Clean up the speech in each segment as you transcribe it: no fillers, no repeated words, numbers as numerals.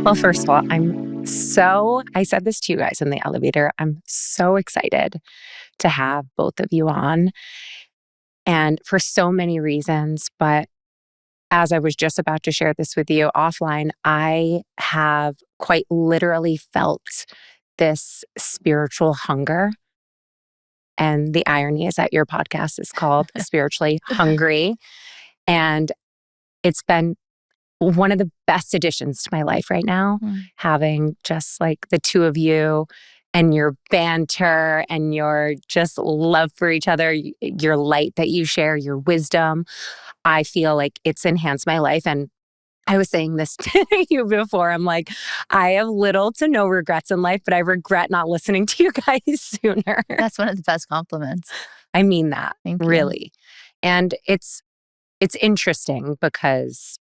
Well, first of all, I said this to you guys in the elevator. I'm so excited to have both of you on, and for so many reasons. But as I was just about to share this with you offline, I have quite literally felt this spiritual hunger. And the irony is that your podcast is called Spiritually Hungry. And it's been one of the best additions to my life right now, having just like the two of you and your banter and your just love for each other, your light that you share, your wisdom. I feel like it's enhanced my life. And I was saying this to you before. I'm like, I have little to no regrets in life, but I regret not listening to you guys sooner. That's one of the best compliments. I mean that, Thank you. really. And it's interesting because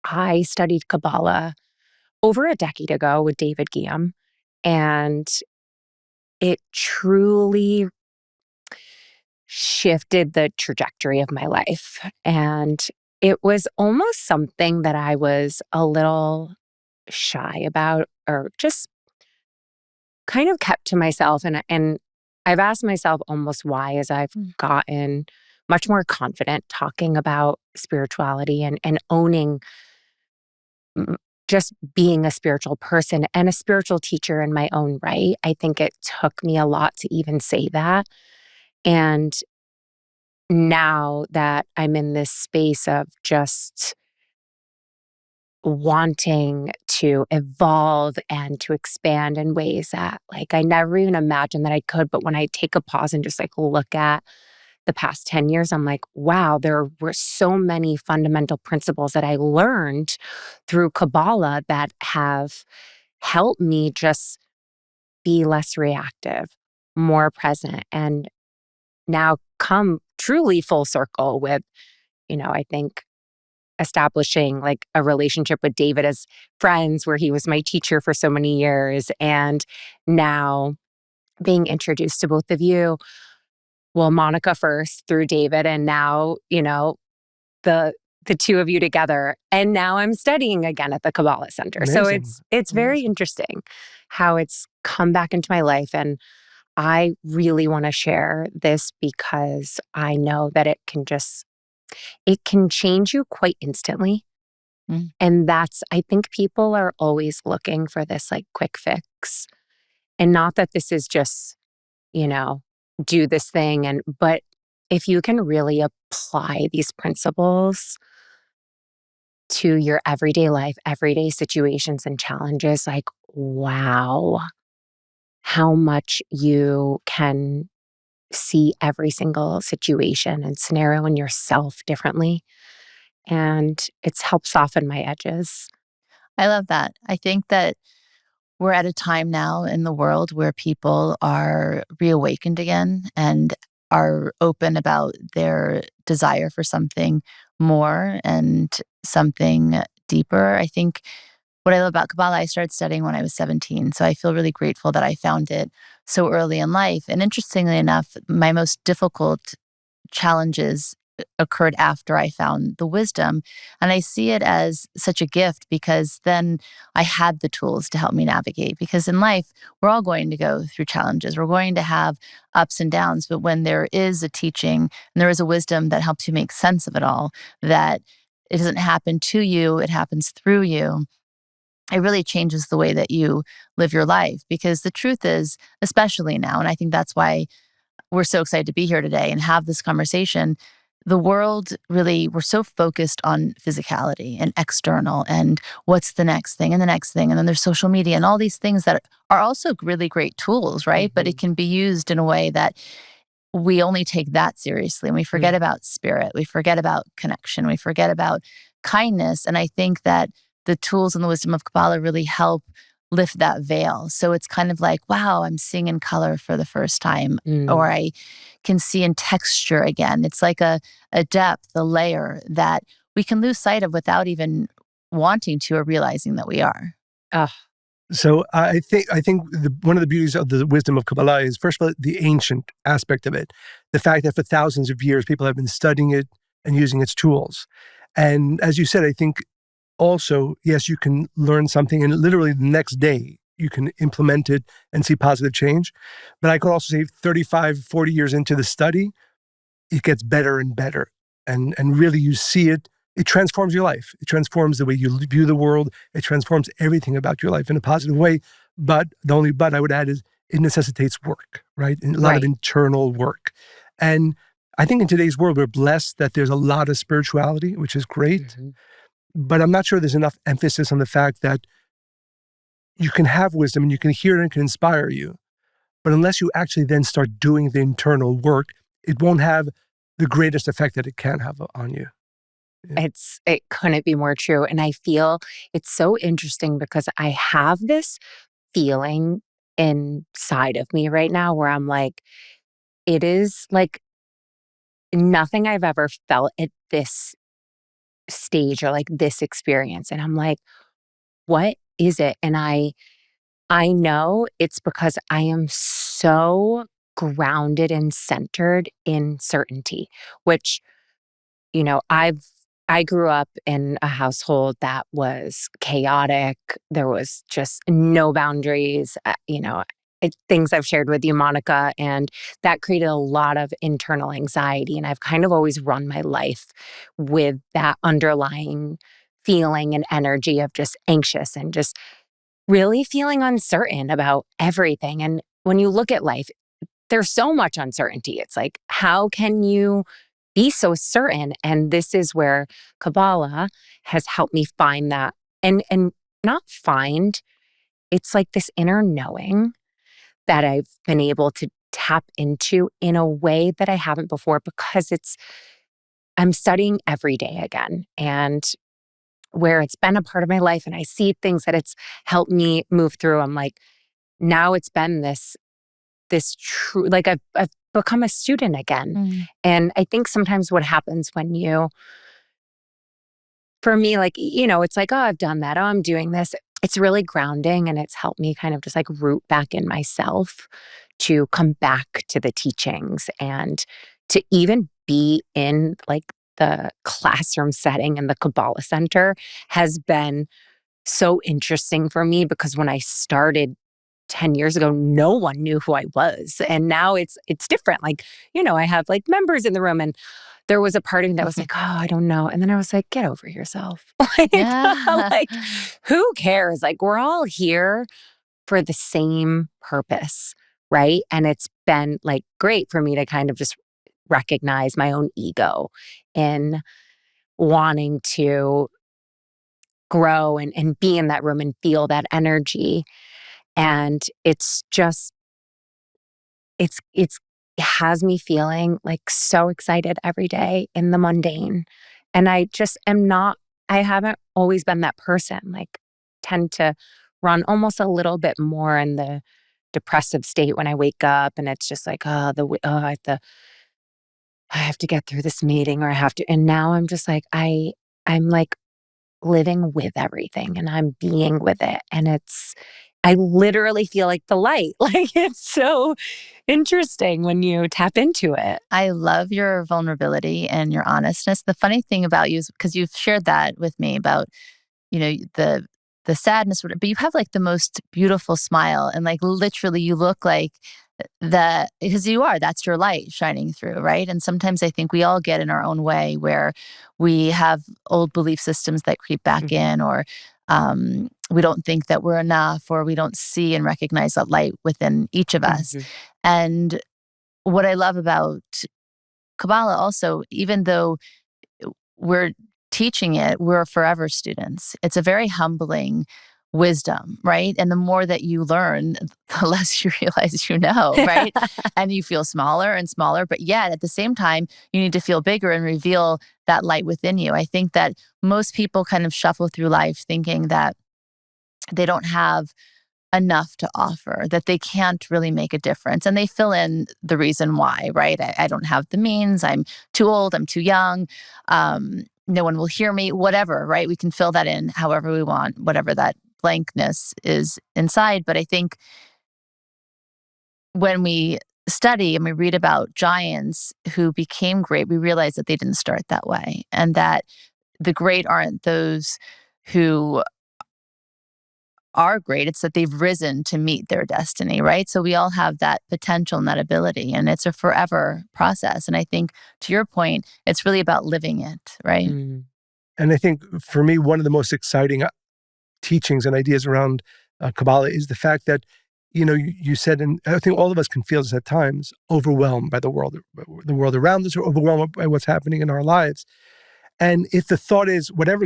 I studied Kabbalah over a decade ago with David Guillaume, and it truly shifted the trajectory of my life. And it was almost something that I was a little shy about, or just kind of kept to myself. And I've asked myself almost why, as I've gotten much more confident talking about spirituality and owning just being a spiritual person and a spiritual teacher in my own right. I think it took me a lot to even say that. And now that I'm in this space of just wanting to evolve and to expand in ways that like I never even imagined that I could. But when I take a pause and just like look at the past 10 years, I'm like, wow, there were so many fundamental principles that I learned through Kabbalah that have helped me just be less reactive, more present, and now come truly full circle with, I think establishing like a relationship with David as friends where he was my teacher for so many years, and now being introduced to both of you. Well, Monica first through David, and now, the two of you together. And now I'm studying again at the Kabbalah Center. Amazing. So it's very interesting how it's come back into my life. And I really want to share this because I know that it can change you quite instantly. And I think people are always looking for this like quick fix. And not that this is just, do this thing. But if you can really apply these principles to your everyday life, everyday situations and challenges, like, wow, how much you can see every single situation and scenario in yourself differently. And it's helped soften my edges. I love that. I think that we're at a time now in the world where people are reawakened again and are open about their desire for something more and something deeper. I think what I love about Kabbalah, I started studying when I was 17. So I feel really grateful that I found it so early in life. And interestingly enough, my most difficult challenges occurred after I found the wisdom. And I see it as such a gift because then I had the tools to help me navigate. Because in life, we're all going to go through challenges. We're going to have ups and downs. But when there is a teaching and there is a wisdom that helps you make sense of it all, that it doesn't happen to you, it happens through you, it really changes the way that you live your life. Because the truth is, especially now, and I think that's why we're so excited to be here today and have this conversation, the world really, we're so focused on physicality and external and what's the next thing and the next thing. And then there's social media and all these things that are also really great tools, right? But it can be used in a way that we only take that seriously. And we forget about spirit. We forget about connection. We forget about kindness. And I think that the tools and the wisdom of Kabbalah really help lift that veil. So it's kind of like, wow, I'm seeing in color for the first time, or I can see in texture again. It's like a depth, a layer that we can lose sight of without even wanting to or realizing that we are. So I think one of the beauties of the wisdom of Kabbalah is, first of all, the ancient aspect of it. The fact that for thousands of years, people have been studying it and using its tools. And as you said, I think also, yes, you can learn something and literally the next day you can implement it and see positive change. But I could also say 35, 40 years into the study, it gets better and better. And really you see it, it transforms your life. It transforms the way you view the world. It transforms everything about your life in a positive way. But the only but I would add is it necessitates work, right? And a lot of Right. internal work. And I think in today's world, we're blessed that there's a lot of spirituality, which is great. Mhm. But I'm not sure there's enough emphasis on the fact that you can have wisdom and you can hear it and it can inspire you. But unless you actually then start doing the internal work, it won't have the greatest effect that it can have on you. Yeah. It couldn't be more true. And I feel it's so interesting because I have this feeling inside of me right now where I'm like, it is like nothing I've ever felt at this stage or like this experience. And I'm like, what is it? And I know it's because I am so grounded and centered in certainty, which, you know, I grew up in a household that was chaotic. There was just no boundaries, things I've shared with you, Monica, and that created a lot of internal anxiety. And I've kind of always run my life with that underlying feeling and energy of just anxious and just really feeling uncertain about everything. And when you look at life, there's so much uncertainty. It's like, how can you be so certain? And this is where Kabbalah has helped me find that and not find, it's like this inner knowing that I've been able to tap into in a way that I haven't before because I'm studying every day again. And where it's been a part of my life and I see things that it's helped me move through, I'm like, now it's been this true, like I've become a student again. Mm. And I think sometimes what happens when for me, like, it's like, oh, I've done that. Oh, I'm doing this. It's really grounding and it's helped me kind of just like root back in myself to come back to the teachings and to even be in like the classroom setting and the Kabbalah Center has been so interesting for me because when I started 10 years ago, no one knew who I was. And now it's different. Like, I have like members in the room and there was a part of me that was like, oh, I don't know. And then I was like, get over yourself. Yeah. Like, who cares? Like, we're all here for the same purpose, right? And it's been like great for me to kind of just recognize my own ego in wanting to grow and be in that room and feel that energy. And it's just, it has me feeling like so excited every day in the mundane. And I just am not, I haven't always been that person, like tend to run almost a little bit more in the depressive state when I wake up and it's just like, I have to get through this meeting or I have to, and now I'm just like, I'm like living with everything and I'm being with it. And I literally feel like the light. Like it's so interesting when you tap into it. I love your vulnerability and your honestness. The funny thing about you is because you've shared that with me about, you know, the sadness, but you have like the most beautiful smile and like literally you look like that because that's your light shining through, right? And sometimes I think we all get in our own way where we have old belief systems that creep back Mhm. in or we don't think that we're enough or we don't see and recognize that light within each of us. Mhm. And what I love about Kabbalah also, even though we're teaching it, we're forever students. It's a very humbling wisdom, right? And the more that you learn, the less you realize you know, right? And you feel smaller and smaller, but yet at the same time, you need to feel bigger and reveal that light within you. I think that most people kind of shuffle through life thinking that they don't have enough to offer, that they can't really make a difference. And they fill in the reason why, right? I don't have the means. I'm too old. I'm too young. No one will hear me, whatever, right? We can fill that in however we want, whatever that blankness is inside. But I think when we study and we read about giants who became great, we realize that they didn't start that way and that the great aren't those who are great. It's that they've risen to meet their destiny, right? So we all have that potential and that ability, and it's a forever process. And I think, to your point, it's really about living it, right? Mm. And I think for me, one of the most exciting teachings and ideas around Kabbalah is the fact that, you said, and I think all of us can feel this at times, overwhelmed by the world around us, or overwhelmed by what's happening in our lives. And if the thought is whatever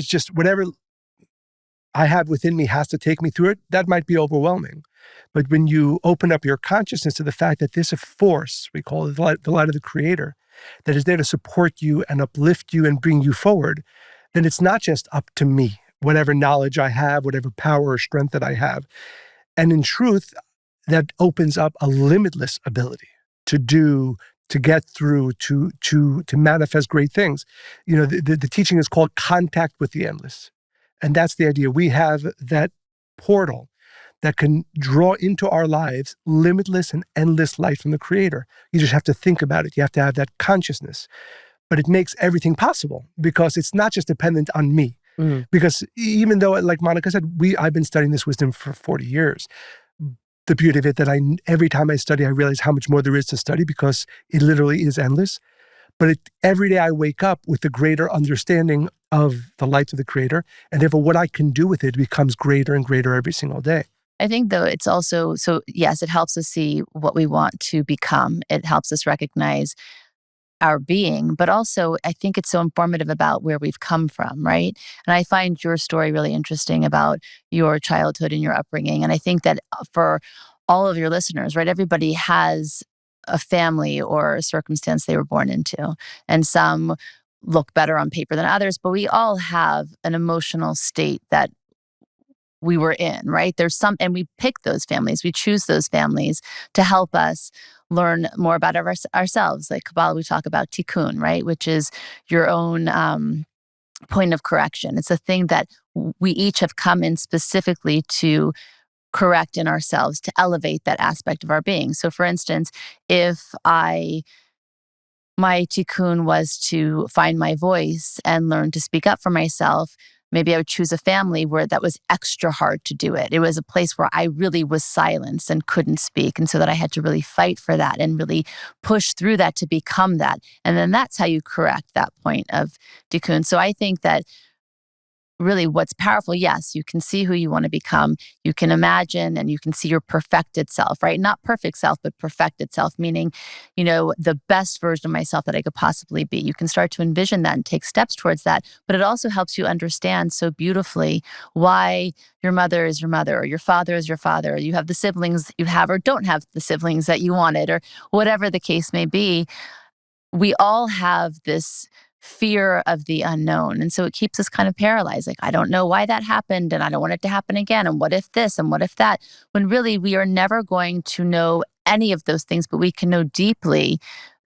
I have within me has to take me through it, that might be overwhelming. But when you open up your consciousness to the fact that there's a force, we call it the light of the Creator, that is there to support you and uplift you and bring you forward, then it's not just up to me, whatever knowledge I have, whatever power or strength that I have. And in truth, that opens up a limitless ability to do, to get through, to manifest great things. The teaching is called contact with the endless. And that's the idea. We have that portal that can draw into our lives limitless and endless light from the Creator. You just have to think about it. You have to have that consciousness. But it makes everything possible because it's not just dependent on me. Mm. Because even though, like Monica said, I've been studying this wisdom for 40 years. The beauty of it that every time I study, I realize how much more there is to study because it literally is endless. But every day I wake up with a greater understanding of the light of the Creator, and therefore what I can do with it becomes greater and greater every single day. I think, though, it's also, so yes, it helps us see what we want to become. It helps us recognize our being, but also I think it's so informative about where we've come from, right? And I find your story really interesting about your childhood and your upbringing. And I think that for all of your listeners, right, everybody has a family or a circumstance they were born into. And some look better on paper than others, but we all have an emotional state that we were in, right? And we pick those families, we choose those families to help us learn more about ourselves. Like Kabbalah, we talk about tikkun, right? Which is your own point of correction. It's a thing that we each have come in specifically to correct in ourselves, to elevate that aspect of our being. So for instance, if my tikkun was to find my voice and learn to speak up for myself, maybe I would choose a family where that was extra hard to do it. It was a place where I really was silenced and couldn't speak. And so that I had to really fight for that and really push through that to become that. And then that's how you correct that point of tikkun. So I think that really what's powerful, yes, you can see who you want to become, you can imagine, and you can see your perfected self, right? Not perfect self, but perfected self, meaning, the best version of myself that I could possibly be. You can start to envision that and take steps towards that, but it also helps you understand so beautifully why your mother is your mother, or your father is your father, or you have the siblings that you have or don't have the siblings that you wanted, or whatever the case may be. We all have this fear of the unknown. And so it keeps us kind of paralyzed. Like, I don't know why that happened and I don't want it to happen again. And what if this and what if that? When really we are never going to know any of those things, but we can know deeply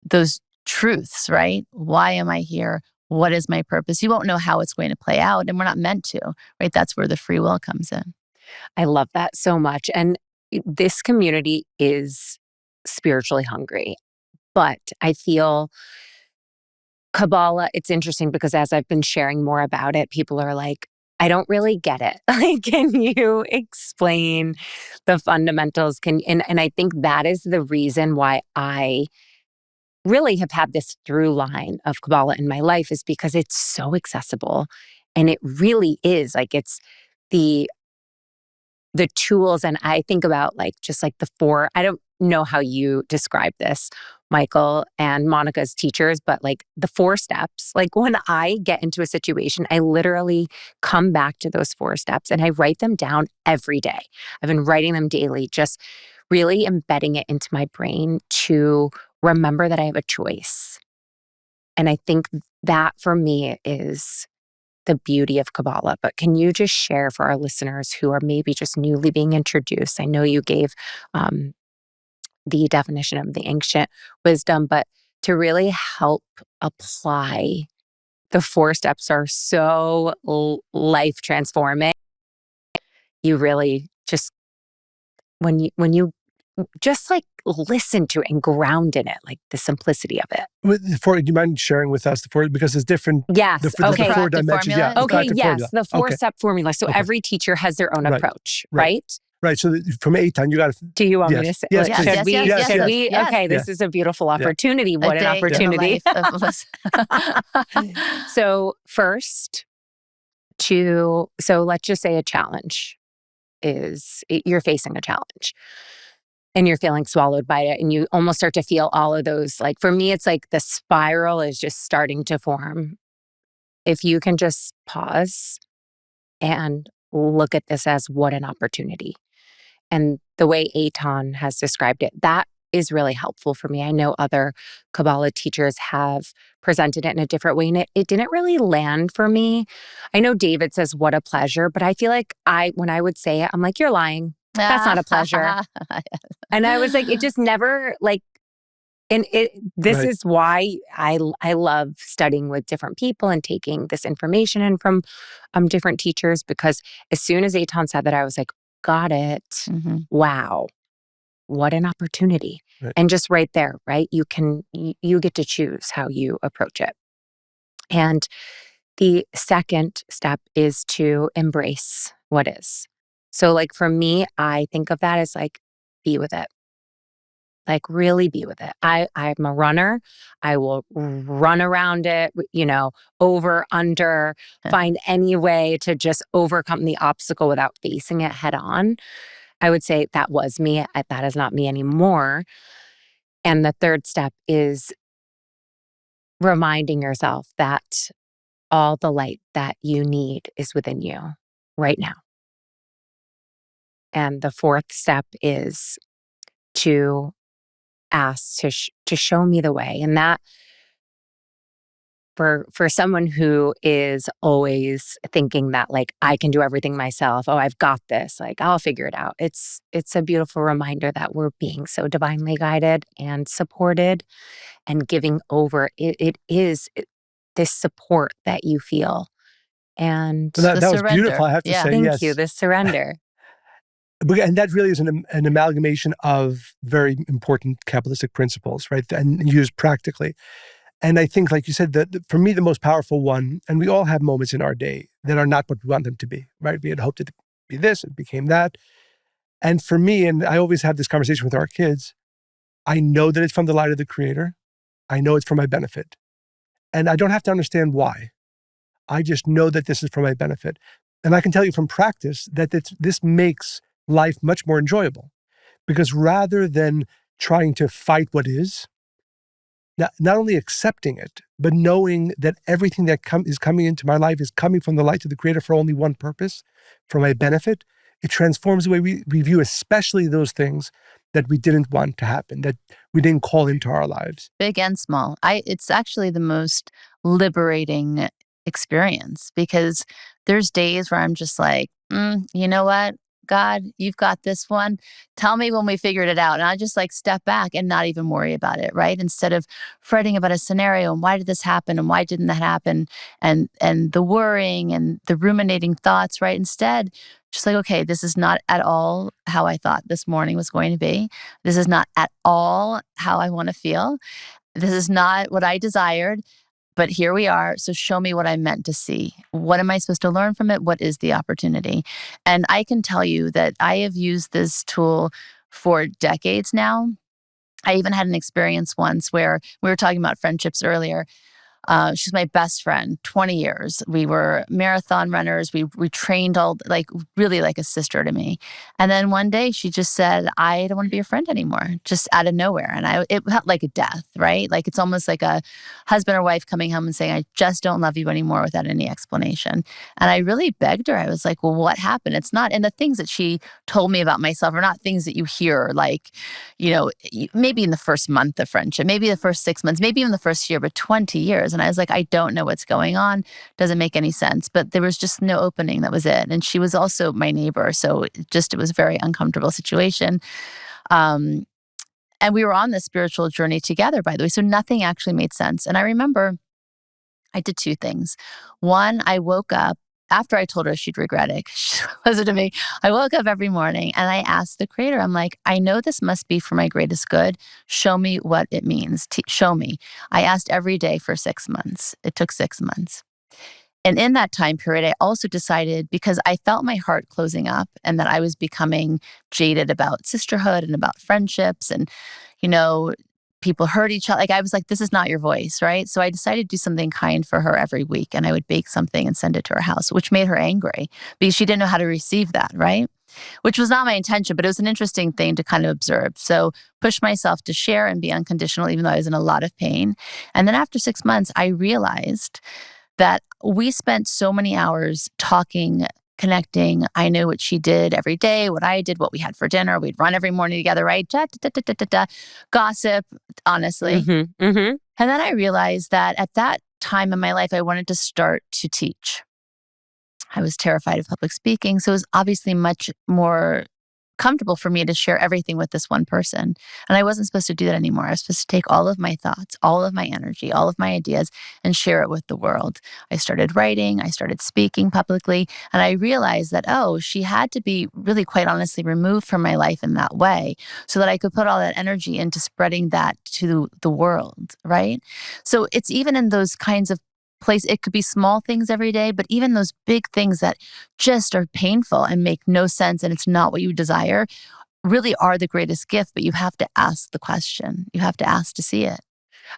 those truths, right? Why am I here? What is my purpose? You won't know how it's going to play out, and we're not meant to, right? That's where the free will comes in. I love that so much. And this community is spiritually hungry, but I feel Kabbalah, it's interesting because as I've been sharing more about it, people are like, I don't really get it. Like, can you explain the fundamentals? And I think that is the reason why I really have had this through line of Kabbalah in my life, is because it's so accessible. And it really is like, it's the tools. And I think about like, just like I don't know how you describe this, Michael and Monica's teachers, but like the 4 steps. Like when I get into a situation, I literally come back to those 4 steps and I write them down every day. I've been writing them daily, just really embedding it into my brain to remember that I have a choice. And I think that for me is the beauty of Kabbalah. But can you just share for our listeners who are maybe just newly being introduced? I know you gave the definition of the ancient wisdom, but to really help apply, the 4 steps are so life transforming. You really just, when you just like listen to it and ground in it, like the simplicity of it. Do you mind sharing with us the four, because it's different? Yes. The four dimensions. formula? Yeah. the Okay. proactive Yes. formula. The Okay. 4-step formula. So Okay. every teacher has their own Right. approach, Right. right? Right. So from Eitan, you got to. Do you want me Yes. to say? Yes, like, please. should we? Yes, Should yes, we? yes. Okay. This is a beautiful opportunity. What an day in the opportunity. life of Melissa. So first, so let's just say a challenge you're facing a challenge and you're feeling swallowed by it, and you almost start to feel all of those. Like for me, it's like the spiral is just starting to form. If you can just pause and look at this as what an opportunity. And the way Eitan has described it, that is really helpful for me. I know other Kabbalah teachers have presented it in a different way, and it didn't really land for me. I know David says, what a pleasure, but I feel like when I would say it, I'm like, you're lying. That's not a pleasure. And I was like, it just never like, and this Right. is why I love studying with different people and taking this information in from different teachers, because as soon as Eitan said that, I was like, got it. Mm-hmm. Wow. What an opportunity. Right. And just right there, right? You get to choose how you approach it. And the second step is to embrace what is. So like for me, I think of that as like, be with it. Like really be with it. I'm a runner. I will run around it, over, under, find any way to just overcome the obstacle without facing it head on. I would say that was me. That is not me anymore. And the third step is reminding yourself that all the light that you need is within you right now. And the fourth step is to ask to show me the way. And that for someone who is always thinking that like I can do everything myself, oh, I've got this, like I'll figure it out. It's a beautiful reminder that we're being so divinely guided and supported, and giving over. It is this support that you feel. And That was surrender. beautiful, I have to say. thank Yes. you, this surrender. And that really is an amalgamation of very important Kabbalistic principles, right? And used practically. And I think, like you said, that for me, the most powerful one, and we all have moments in our day that are not what we want them to be, right? We had hoped it to be this, it became that. And for me, and I always have this conversation with our kids, I know that it's from the light of the Creator. I know it's for my benefit. And I don't have to understand why. I just know that this is for my benefit. And I can tell you from practice that this makes life much more enjoyable. Because rather than trying to fight what is, not only accepting it, but knowing that everything that is coming into my life is coming from the light of the Creator for only one purpose, for my benefit, it transforms the way we view especially those things that we didn't want to happen, that we didn't call into our lives. Big and small. It's actually the most liberating experience, because there's days where I'm just like, you know what? God, you've got this one. Tell me when we figured it out. And I just like step back and not even worry about it, right? Instead of fretting about a scenario and why did this happen and why didn't that happen, and the worrying and the ruminating thoughts, right? Instead, just like, okay, this is not at all how I thought this morning was going to be. This is not at all how I want to feel. This is not what I desired. But here we are. So show me what I'm meant to see. What am I supposed to learn from it? What is the opportunity? And I can tell you that I have used this tool for decades now. I even had an experience once where we were talking about friendships earlier. She's my best friend, 20 years. We were marathon runners. We trained like really like a sister to me. And then one day she just said, I don't want to be your friend anymore, just out of nowhere. And it felt like a death, right? Like it's almost like a husband or wife coming home and saying, I just don't love you anymore without any explanation. And I really begged her. I was like, well, what happened? It's not, and the things that she told me about myself are not things that you hear, like, maybe in the first month of friendship, maybe the first 6 months, maybe even the first year, but 20 years. And I was like, I don't know what's going on. Doesn't make any sense. But there was just no opening. That was it. And she was also my neighbor. So it was a very uncomfortable situation. And we were on this spiritual journey together, by the way. So nothing actually made sense. And I remember I did two things. One, I woke up after I told her she'd regret it, 'cause she listened to me, I woke up every morning and I asked the Creator, I'm like, I know this must be for my greatest good. Show me what it means. Show me. I asked every day for 6 months. It took 6 months. And in that time period, I also decided, because I felt my heart closing up and that I was becoming jaded about sisterhood and about friendships, and, you know, people hurt each other. Like, I was like, this is not your voice, right? So I decided to do something kind for her every week, and I would bake something and send it to her house, which made her angry because she didn't know how to receive that, right? Which was not my intention, but it was an interesting thing to kind of observe. So push myself to share and be unconditional, even though I was in a lot of pain. And then after 6 months, I realized that we spent so many hours talking, connecting. I knew what she did every day, what I did, what we had for dinner. We'd run every morning together, right? Da, da, da, da, da, da. Gossip, honestly. Mm-hmm, mm-hmm. And then I realized that at that time in my life, I wanted to start to teach. I was terrified of public speaking. So it was obviously much more comfortable for me to share everything with this one person. And I wasn't supposed to do that anymore. I was supposed to take all of my thoughts, all of my energy, all of my ideas, and share it with the world. I started writing, I started speaking publicly, and I realized that, oh, she had to be really, quite honestly, removed from my life in that way so that I could put all that energy into spreading that to the world, right? So it's even in those kinds of place. It could be small things every day, but even those big things that just are painful and make no sense and it's not what you desire really are the greatest gift. But you have to ask the question. You have to ask to see it.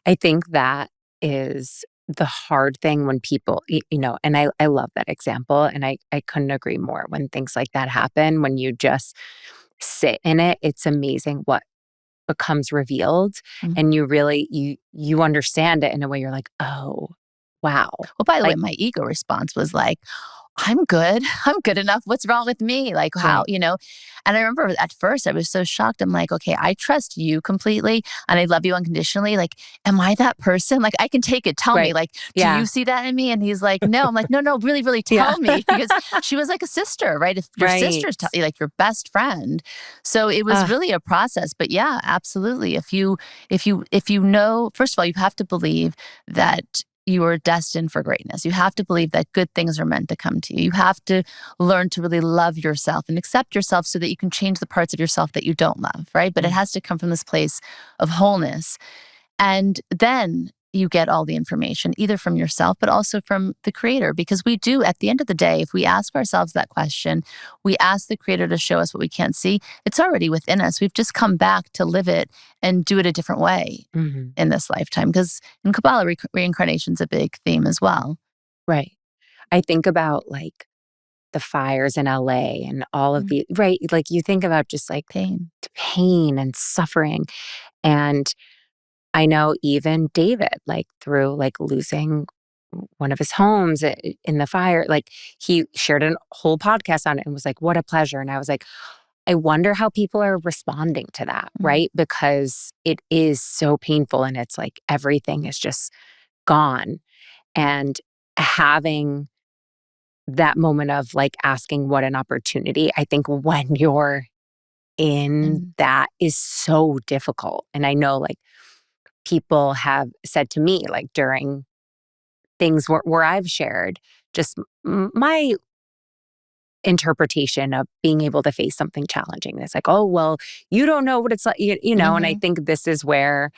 I think that is the hard thing when people, and I love that example. And I couldn't agree more when things like that happen, when you just sit in it. It's amazing what becomes revealed. Mhm. And you really, you understand it in a way you're like, oh, wow. Well, by the way, Like, my ego response was like, I'm good. I'm good enough. What's wrong with me? Like, how, right, And I remember at first I was so shocked. I'm like, okay, I trust you completely and I love you unconditionally. Like, am I that person? Like, I can take it. Tell me, right. like, do Yeah, you see that in me? And he's like, no. I'm like, no, no, really, really yeah, tell me. Because she was like a sister, right? If your right. sister's like your best friend. So it was Uh, really a process. But yeah, absolutely. If you know, first of all, you have to believe that you are destined for greatness. You have to believe that good things are meant to come to you. You have to learn to really love yourself and accept yourself so that you can change the parts of yourself that you don't love, right? But it has to come from this place of wholeness. And then you get all the information, either from yourself, but also from the Creator. Because we do, at the end of the day, if we ask ourselves that question, we ask the Creator to show us what we can't see, it's already within us. We've just come back to live it and do it a different way mhm, in this lifetime. Because in Kabbalah, reincarnation is a big theme as well. right. I think about like the fires in LA and all of Mm. the, right. Like you think about just like Pain. pain and suffering. And I know even David, like through like losing one of his homes in the fire, like he shared a whole podcast on it and was like, what a pleasure. And I was like, I wonder how people are responding to that, Mm. right? Because it is so painful and it's like everything is just gone. And having that moment of like asking what an opportunity, I think when you're in And that is so difficult. And I know like people have said to me, like during things where I've shared just my interpretation of being able to face something challenging. It's like, oh, well, you don't know what it's like, and I mhm. think this is where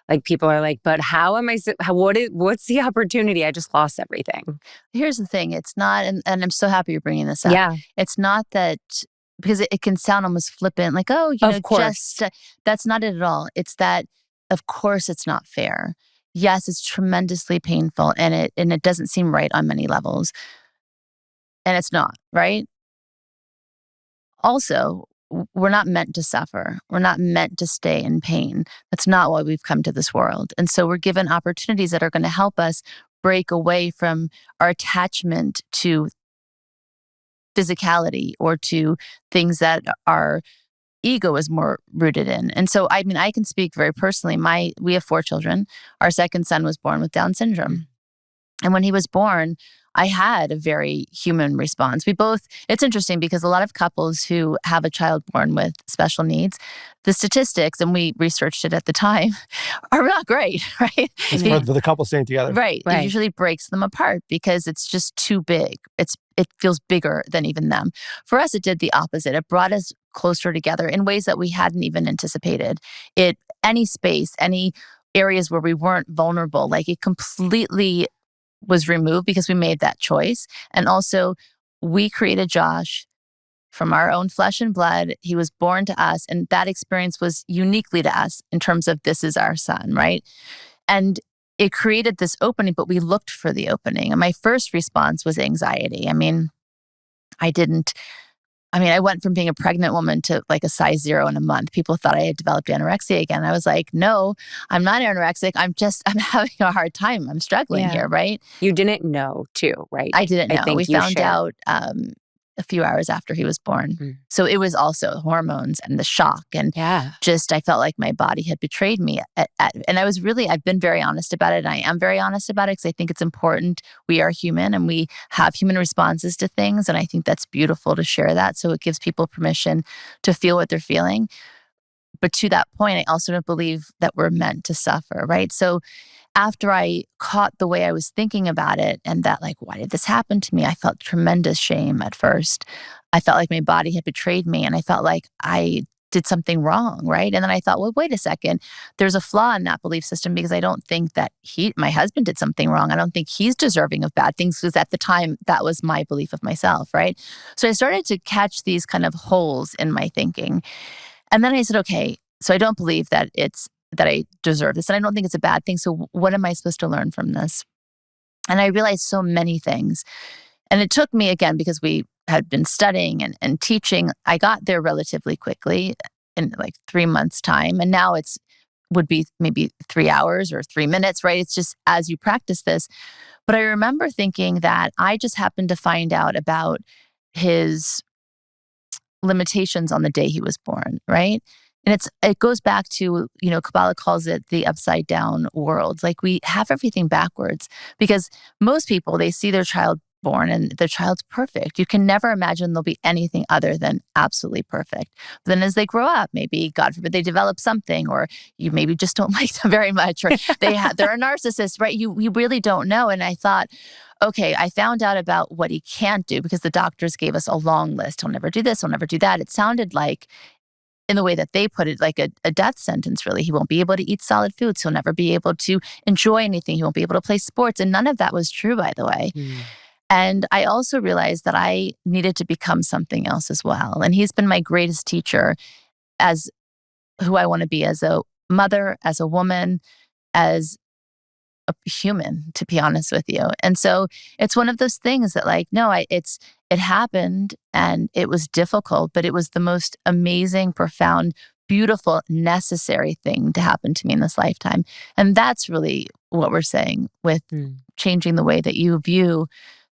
like people are like, but how am I, what's the opportunity? I just lost everything. Here's the thing, it's not, and I'm so happy you're bringing this up. Yeah, It's not that, because it can sound almost flippant, like, oh, of just course. that's not it at all. It's that, of course, it's not fair. Yes, it's tremendously painful, and it doesn't seem right on many levels, and it's not right. Also, we're not meant to suffer. We're not meant to stay in pain. That's not why we've come to this world. And so we're given opportunities that are going to help us break away from our attachment to physicality or to things that our ego is more rooted in. And so, I mean, I can speak very personally. We have 4 children. Our second son was born with Down syndrome. And when he was born, I had a very human response. It's interesting because a lot of couples who have a child born with special needs, the statistics, and we researched it at the time, are not great, right? It's for the couple staying together. Right. It Right. usually breaks them apart because it's just too big. It feels bigger than even them. For us, it did the opposite. It brought us closer together in ways that we hadn't even anticipated. Any space, any areas where we weren't vulnerable, like it completely was removed because we made that choice. And also, we created Josh from our own flesh and blood. He was born to us, and that experience was uniquely to us in terms of this is our son, right? And it created this opening, but we looked for the opening. And my first response was anxiety. I went from being a pregnant woman to like a size 0 in a month. People thought I had developed anorexia again. I was like, no, I'm not anorexic. I'm having a hard time. I'm struggling here, right? You didn't know too, right? I didn't know. think We you found shared. out a few hours after he was born. Mm. So it was also hormones and the shock. And Yeah. just, I felt like my body had betrayed me. And I've been very honest about it. And I am very honest about it because I think it's important. We are human and we have human responses to things. And I think that's beautiful to share that. So it gives people permission to feel what they're feeling. But to that point, I also don't believe that we're meant to suffer, right? So after I caught the way I was thinking about it and that, like, why did this happen to me? I felt tremendous shame at first. I felt like my body had betrayed me and I felt like I did something wrong, right? And then I thought, well, wait a second. There's a flaw in that belief system because I don't think that my husband did something wrong. I don't think he's deserving of bad things because at the time, that was my belief of myself, right? So I started to catch these kind of holes in my thinking. And then I said, okay, so I don't believe that I deserve this. And I don't think it's a bad thing. So what am I supposed to learn from this? And I realized so many things. And it took me, again, because we had been studying and teaching, I got there relatively quickly in like 3 months' time. And now would be maybe 3 hours or 3 minutes, right? It's just as you practice this. But I remember thinking that I just happened to find out about his limitations on the day he was born, right? And it goes back to, Kabbalah calls it the upside down world. Like we have everything backwards because most people, they see their child born and their child's perfect. You can never imagine they'll be anything other than absolutely perfect. But then as they grow up, maybe, God forbid, they develop something, or you maybe just don't like them very much, or they're a narcissist, right? You really don't know. And I thought, okay, I found out about what he can't do because the doctors gave us a long list. He'll never do this, he'll never do that. It sounded like, in the way that they put it, like a death sentence, really. He won't be able to eat solid foods. He'll never be able to enjoy anything. He won't be able to play sports. And none of that was true, by the way. Mm. And I also realized that I needed to become something else as well. And he's been my greatest teacher as who I want to be as a mother, as a woman, as a human, to be honest with you. And so it's one of those things that, like, no, it happened and it was difficult, but it was the most amazing, profound, beautiful, necessary thing to happen to me in this lifetime. And that's really what we're saying with changing the way that you view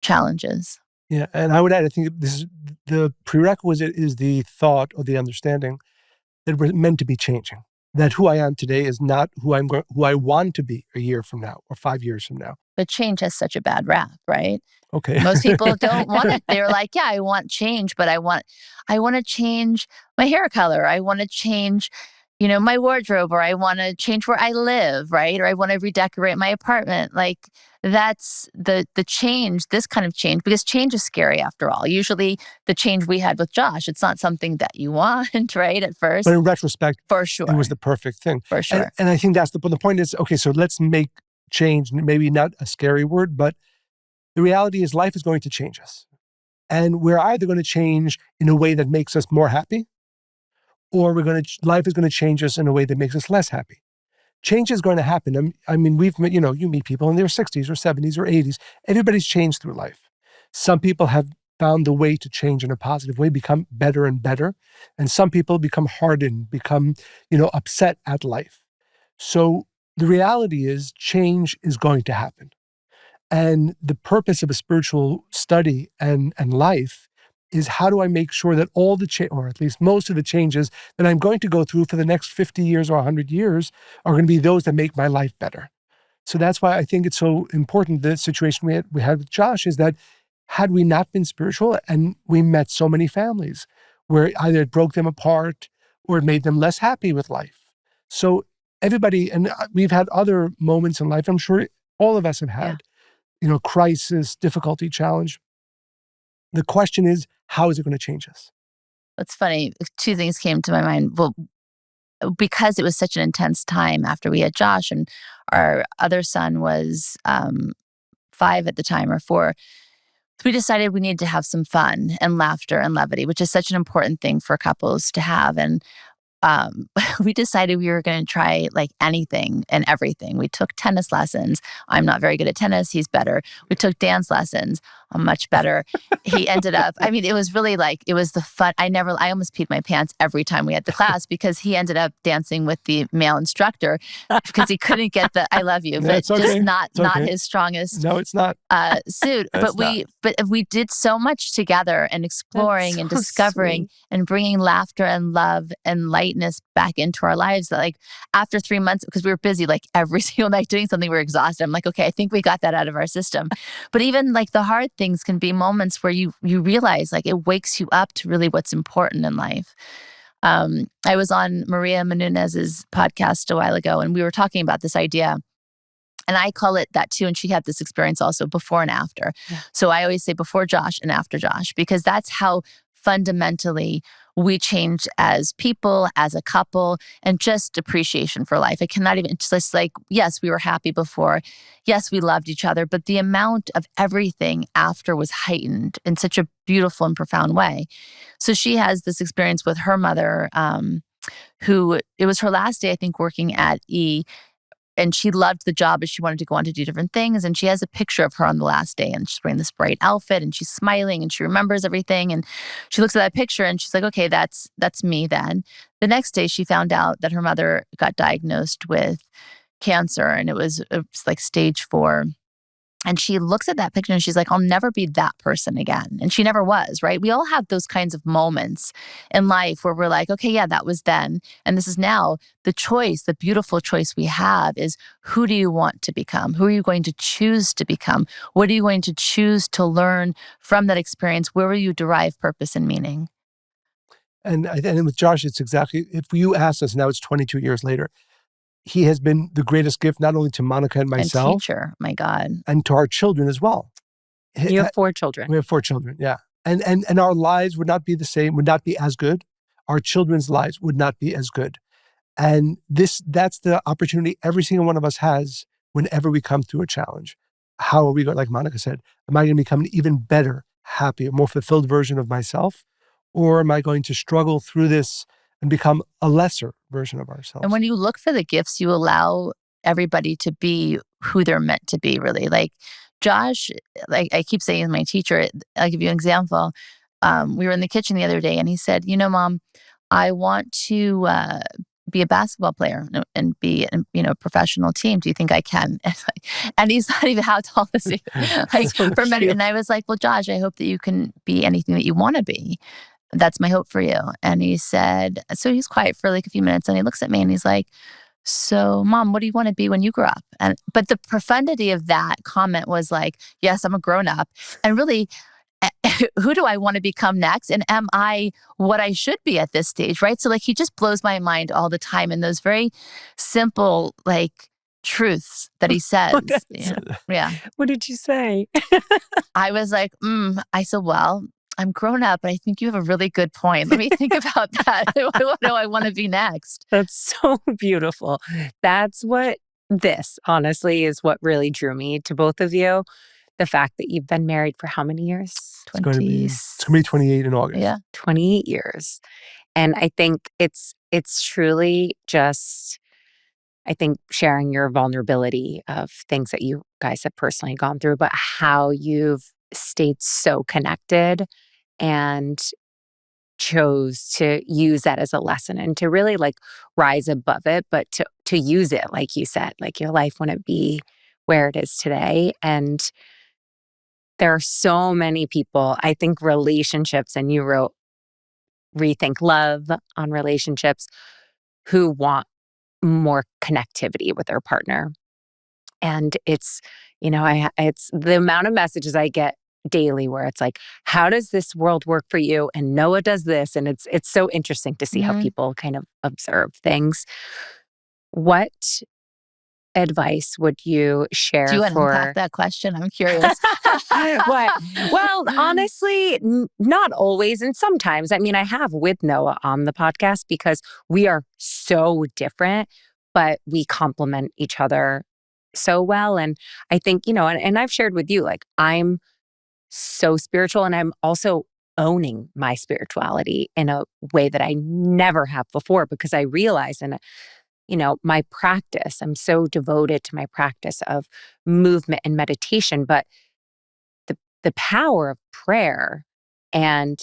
challenges. Yeah, and I would add, I think this is the prerequisite is the thought or the understanding that we're meant to be changing. That who I am today is not who I want to be a year from now or 5 years from now. But change has such a bad rap, right? Okay. Most people don't want it. They're like, yeah, I want change, but I want to change my hair color. I want to change, my wardrobe, or I want to change where I live, right? Or I want to redecorate my apartment. Like that's the change, this kind of change, because change is scary after all. Usually the change we had with Josh, it's not something that you want, right? At first. But in retrospect, for sure, it was the perfect thing. For sure. And I think that's the point is, okay, so let's make change, maybe not a scary word, but the reality is life is going to change us. And we're either going to change in a way that makes us more happy, or life is going to change us in a way that makes us less happy. Change is going to happen. I mean, you meet people in their 60s or 70s or 80s. Everybody's changed through life. Some people have found the way to change in a positive way, become better and better. And some people become hardened, become, upset at life. So the reality is change is going to happen. And the purpose of a spiritual study and life is, how do I make sure that all the or at least most of the changes that I'm going to go through for the next 50 years or 100 years are going to be those that make my life better? So that's why I think it's so important. The situation we had with Josh is that had we not been spiritual, and we met so many families where either it broke them apart or it made them less happy with life. So everybody, and we've had other moments in life, I'm sure all of us have had, crisis, difficulty, challenge. The question is, how is it going to change us? It's funny. Two things came to my mind. Well, because it was such an intense time after we had Josh, and our other son was 5 at the time, or 4, we decided we needed to have some fun and laughter and levity, which is such an important thing for couples to have. And um, we decided we were going to try like anything and everything. We took tennis lessons. I'm not very good at tennis. He's better. We took dance lessons. I'm much better. He ended up, I mean, it was really like, it was the fun. I almost peed my pants every time we had the class because he ended up dancing with the male instructor because he couldn't get the, I love you, but It's okay. just not okay. his strongest No, it's not. suit. No, it's not. But we did so much together and exploring and so discovering sweet. and bringing laughter and love and lightness back into our lives. That like after 3 months, because we were busy like every single night doing something, we were exhausted. I'm like, okay, I think we got that out of our system. But even like the hard things can be moments where you realize like it wakes you up to really what's important in life. I was on Maria Menouñez's podcast a while ago, and we were talking about this idea. And I call it that too. And she had this experience also before and after. Yeah. So I always say before Josh and after Josh, because that's how fundamentally we changed as people, as a couple, and just appreciation for life. I cannot even, it's just like, yes, we were happy before. Yes, we loved each other, but the amount of everything after was heightened in such a beautiful and profound way. So she has this experience with her mother, who it was her last day, I think, working at E. And she loved the job, but she wanted to go on to do different things. And she has a picture of her on the last day, and she's wearing this bright outfit and she's smiling and she remembers everything. And she looks at that picture and she's like, okay, that's me then. The next day she found out that her mother got diagnosed with cancer, and it was like stage 4. And she looks at that picture and she's like, I'll never be that person again. And she never was, right? We all have those kinds of moments in life where we're like, okay, yeah, that was then. And this is now. The choice, the beautiful choice we have is, who do you want to become? Who are you going to choose to become? What are you going to choose to learn from that experience? Where will you derive purpose and meaning? And with Josh, it's exactly, if you asked us, now it's 22 years later, he has been the greatest gift, not only to Monica and myself, And teacher, my God. and to our children as well. You have 4 children. We have 4 children, yeah. And our lives would not be the same, would not be as good. Our children's lives would not be as good. And that's the opportunity every single one of us has whenever we come through a challenge. How are we going, like Monica said, am I going to become an even better, happier, more fulfilled version of myself? Or am I going to struggle through this and become a lesser version of ourselves? And when you look for the gifts, you allow everybody to be who they're meant to be, really. Like Josh, like I keep saying, my teacher, I'll give you an example. We were in the kitchen the other day and he said, Mom, I want to be a basketball player and be a professional team. Do you think I can? And he's not even, how tall is he? And I was like, well, Josh, I hope that you can be anything that you want to be. That's my hope for you. And he said, so he's quiet for like a few minutes and he looks at me and he's like, so Mom, what do you want to be when you grow up? But the profundity of that comment was like, yes, I'm a grown up. And really, who do I want to become next? And am I what I should be at this stage? Right. So like, he just blows my mind all the time in those very simple, like, truths that he says. Yeah. What did you say? I was like, I said, well, I'm grown up, but I think you have a really good point. Let me think about that. What do I want to be next? That's so beautiful. That's what this, honestly, is what really drew me to both of you. The fact that you've been married for how many years? It's going to be 28 in August. Yeah. 28 years. And I think it's truly just, I think, sharing your vulnerability of things that you guys have personally gone through, but how you've stayed so connected and chose to use that as a lesson and to really like rise above it, but to use it, like you said, like your life wouldn't be where it is today. And there are so many people, I think relationships, and you wrote Rethink Love on relationships, who want more connectivity with their partner. And it's, it's the amount of messages I get daily where it's like, how does this world work for you? And Noah does this. And it's so interesting to see how people kind of observe things. What advice would you share Do you want to for unpack that question? I'm curious. what? Well, honestly, not always. And sometimes, I mean, I have with Noah on the podcast because we are so different, but we complement each other so well. And I think, and I've shared with you, like, I'm so spiritual and I'm also owning my spirituality in a way that I never have before because I realize my practice, I'm so devoted to my practice of movement and meditation, but the power of prayer and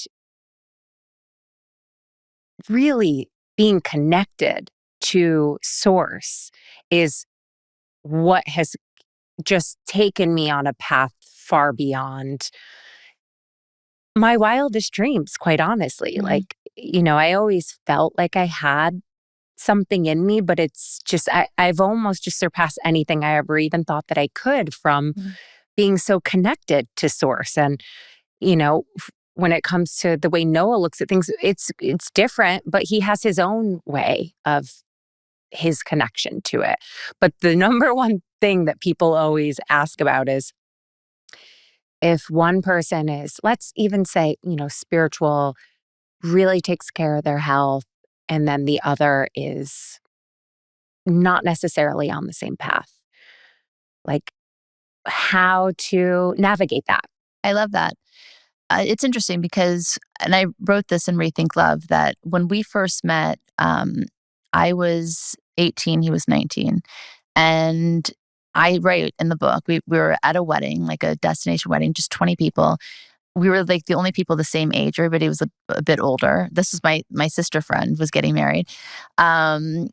really being connected to source is what has just taken me on a path far beyond my wildest dreams, quite honestly. Like, I always felt like I had something in me, but it's just, I've almost just surpassed anything I ever even thought that I could from being so connected to source. And, when it comes to the way Noah looks at things, it's different, but he has his own way of his connection to it. But the number one thing that people always ask about is if one person is, let's even say, spiritual, really takes care of their health, and then the other is not necessarily on the same path, like how to navigate that. I love that. It's interesting because, and I wrote this in Rethink Love, that when we first met, I was 18, he was 19. And I write in the book, we were at a wedding, like a destination wedding, just 20 people. We were like the only people the same age. Everybody was a bit older. This was my sister friend was getting married. And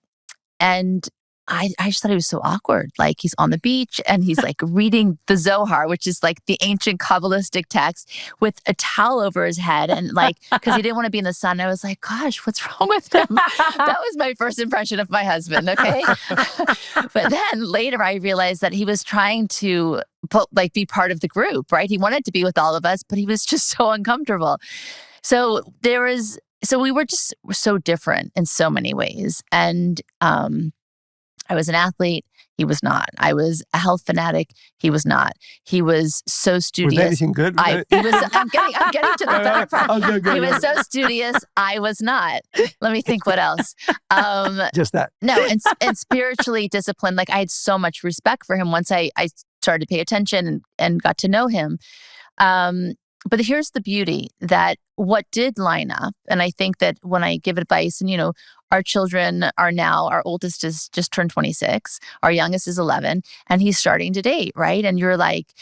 I just thought he was so awkward. Like he's on the beach and he's like reading the Zohar, which is like the ancient Kabbalistic text, with a towel over his head. And like, because he didn't want to be in the sun. I was like, gosh, what's wrong with him? That was my first impression of my husband. Okay. But then later I realized that he was trying to be part of the group, right? He wanted to be with all of us, but he was just so uncomfortable. So we were just so different in so many ways. And, I was an athlete. He was not. I was a health fanatic. He was not. He was so studious. Was that anything good? I'm getting to the better part. He was so studious. I was not. Let me think what else. Just that. No, and spiritually disciplined. Like I had so much respect for him once I started to pay attention and got to know him. But here's the beauty, that what did line up, and I think that when I give advice, and our children are now, our oldest is just turned 26, our youngest is 11, and he's starting to date, right? And you're like,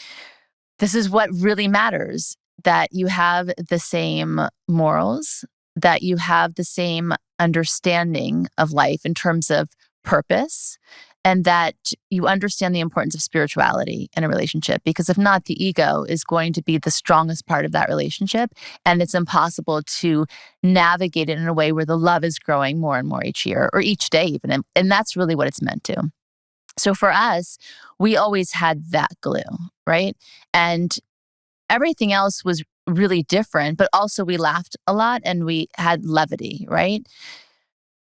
this is what really matters, that you have the same morals, that you have the same understanding of life in terms of purpose, and that you understand the importance of spirituality in a relationship. Because if not, the ego is going to be the strongest part of that relationship. And it's impossible to navigate it in a way where the love is growing more and more each year or each day even. And that's really what it's meant to. So for us, we always had that glue, right? And everything else was really different, but also we laughed a lot and we had levity, right?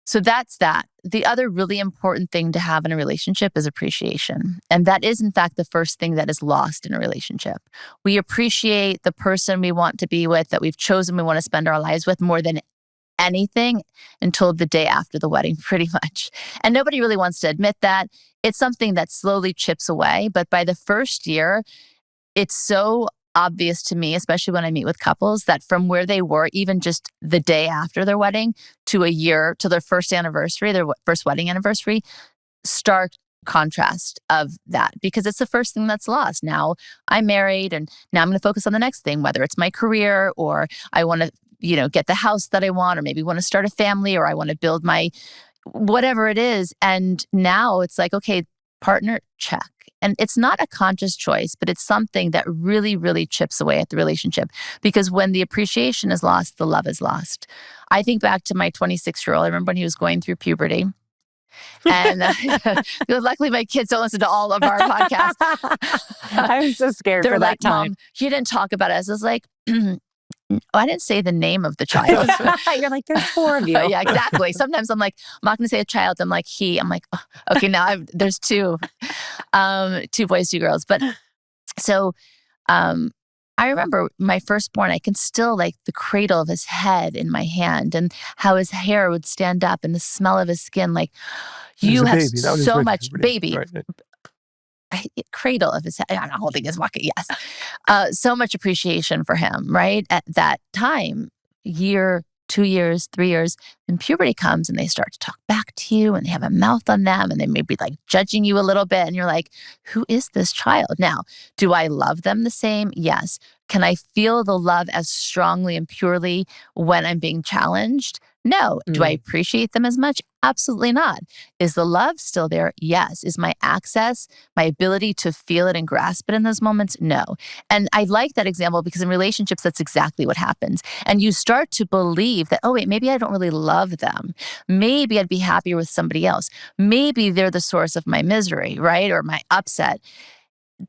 So that's that. The other really important thing to have in a relationship is appreciation. And that is, in fact, the first thing that is lost in a relationship. We appreciate the person we want to be with, that we've chosen we want to spend our lives with, more than anything until the day after the wedding, pretty much. And nobody really wants to admit that. It's something that slowly chips away. But by the first year, it's so obvious to me, especially when I meet with couples, that from where they were even just the day after their wedding to a year to their first anniversary, their first wedding anniversary, stark contrast of that, because it's the first thing that's lost. Now I'm married and now I'm going to focus on the next thing, whether it's my career or I want to, get the house that I want, or maybe want to start a family, or I want to build my whatever it is. And now it's like, okay, partner, check. And it's not a conscious choice, but it's something that really, really chips away at the relationship. Because when the appreciation is lost, the love is lost. I think back to my 26-year-old. I remember when he was going through puberty. And luckily my kids don't listen to all of our podcasts. I'm so scared They're for like, that time. Mom, you didn't talk about us. I was like, I didn't say the name of the child. You're like, there's 4 of you. Yeah, exactly. Sometimes I'm like, I'm not going to say a child. I'm like, he. I'm like, oh, okay, now there's 2 boys, 2 girls. But so I remember my firstborn, I can still like the cradle of his head in my hand and how his hair would stand up and the smell of his skin. Like, you have so much baby. Right. Cradle of his head. I'm not holding his bucket. Yes. So much appreciation for him, right? At that time, year, 2 years, 3 years, then puberty comes and they start to talk back to you and they have a mouth on them and they may be like judging you a little bit. And you're like, who is this child? Now, do I love them the same? Yes. Can I feel the love as strongly and purely when I'm being challenged? No. Do I appreciate them as much? Absolutely not. Is the love still there? Yes. Is my access, my ability to feel it and grasp it in those moments? No. And I like that example because in relationships, that's exactly what happens. And you start to believe that, oh, wait, maybe I don't really love them. Maybe I'd be happier with somebody else. Maybe they're the source of my misery, right? Or my upset.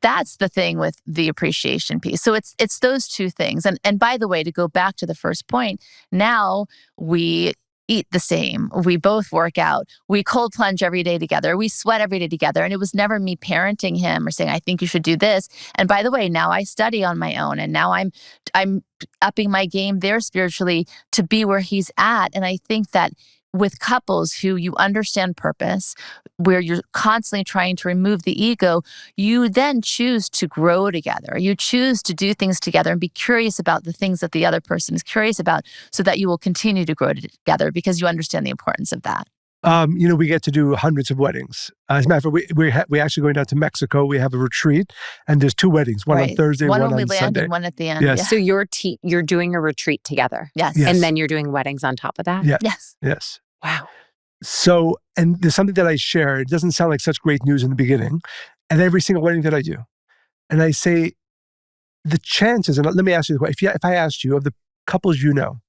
That's the thing with the appreciation piece. So it's those 2 things. And by the way, to go back to the first point, now we eat the same. We both work out. We cold plunge every day together. We sweat every day together. And it was never me parenting him or saying, I think you should do this. And by the way, now I study on my own. And now I'm upping my game there spiritually to be where he's at. And I think that with couples who you understand purpose, where you're constantly trying to remove the ego, you then choose to grow together. You choose to do things together and be curious about the things that the other person is curious about so that you will continue to grow together because you understand the importance of that. We get to do hundreds of weddings. As a matter of fact, we're actually going down to Mexico. We have a retreat, and there's 2 weddings, one on Thursday, one when we on land Sunday. and one at the end. Yes. Yeah. So you're doing a retreat together. Yes. And then you're doing weddings on top of that? Yeah. Yes. Wow. So, and there's something that I share. It doesn't sound like such great news in the beginning. And every single wedding that I do, and I say, the chances, and let me ask you the question, if I asked you, of the couples you know,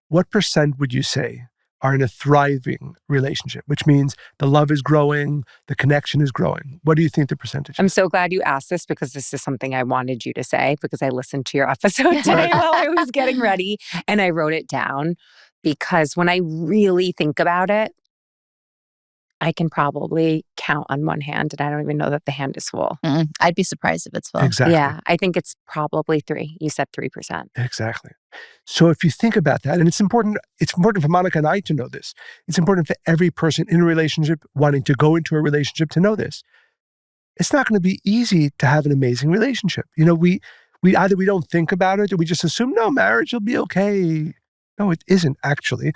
what % would you say are in a thriving relationship, which means the love is growing, the connection is growing? What do you think the percentage is? I'm so glad you asked this because this is something I wanted you to say because I listened to your episode today while I was getting ready and I wrote it down because when I really think about it, I can probably count on one hand and I don't even know that the hand is full. I'd be surprised if it's full. Exactly. Yeah, I think it's probably 3. You said 3%. Exactly. So if you think about that, and it's important for Monica and I to know this. It's important for every person in a relationship wanting to go into a relationship to know this. It's not going to be easy to have an amazing relationship. We either we don't think about it or we just assume, no, marriage will be okay. No, it isn't actually.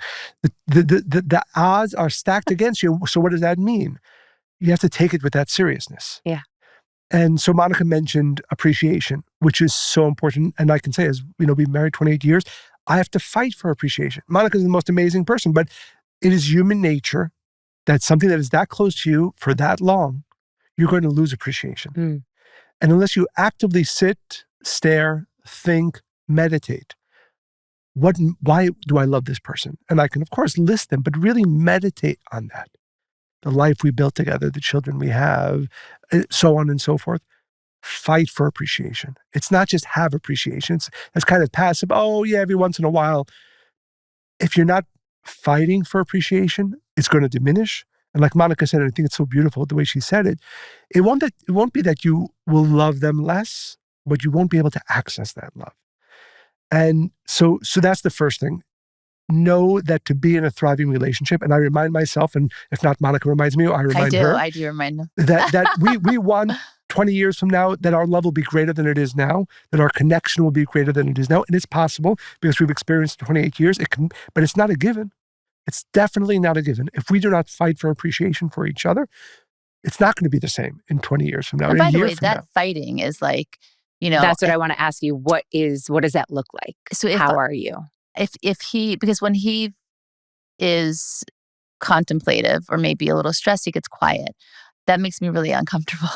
The odds are stacked against you. So what does that mean? You have to take it with that seriousness. Yeah. And so Monica mentioned appreciation, which is so important. And I can say, as we've been married 28 years, I have to fight for appreciation. Monica's the most amazing person, but it is human nature that something that is that close to you for that long, you're going to lose appreciation. And unless you actively sit, stare, think, meditate, why do I love this person? And I can, of course, list them, but really meditate on that. The life we built together, the children we have, so on and so forth. Fight for appreciation. It's not just have appreciation. It's kind of passive. Oh, yeah, every once in a while. If you're not fighting for appreciation, it's going to diminish. And like Monica said, and I think it's so beautiful the way she said it, it won't be that you will love them less, but you won't be able to access that love. And so that's the first thing. Know that to be in a thriving relationship, and I remind myself, and if not, Monica reminds me, or I remind her. I do remind them. that we want 20 years from now that our love will be greater than it is now, that our connection will be greater than it is now. And it's possible because we've experienced 28 years. But it's not a given. It's definitely not a given. If we do not fight for appreciation for each other, it's not going to be the same in 20 years from now. And by the way, that fighting is like, that's what I want to ask you. What does that look like? So how are you? Because when he is contemplative or maybe a little stressed, he gets quiet. That makes me really uncomfortable.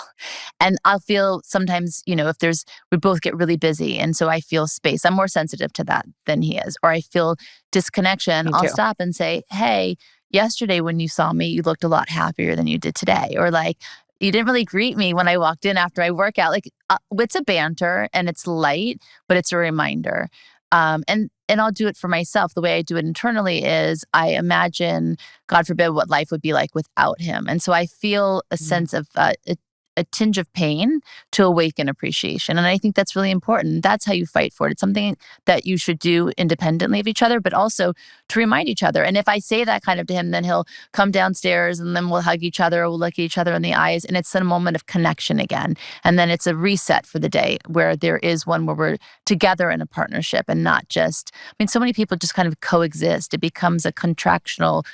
And I'll feel sometimes, if we both get really busy. And so I feel space. I'm more sensitive to that than he is. Or I feel disconnection. I'll stop and say, hey, yesterday when you saw me, you looked a lot happier than you did today. Or like, you didn't really greet me when I walked in after I work out. Like, it's a banter and it's light, but it's a reminder. And I'll do it for myself. The way I do it internally is I imagine, God forbid, what life would be like without him. And so I feel a sense of a tinge of pain to awaken appreciation. And I think that's really important. That's how you fight for it. It's something that you should do independently of each other, but also to remind each other. And if I say that kind of to him, then he'll come downstairs and then we'll hug each other, or we'll look at each other in the eyes. And it's a moment of connection again. And then it's a reset for the day where there is one where we're together in a partnership and not just, I mean, so many people just kind of coexist. It becomes a contractual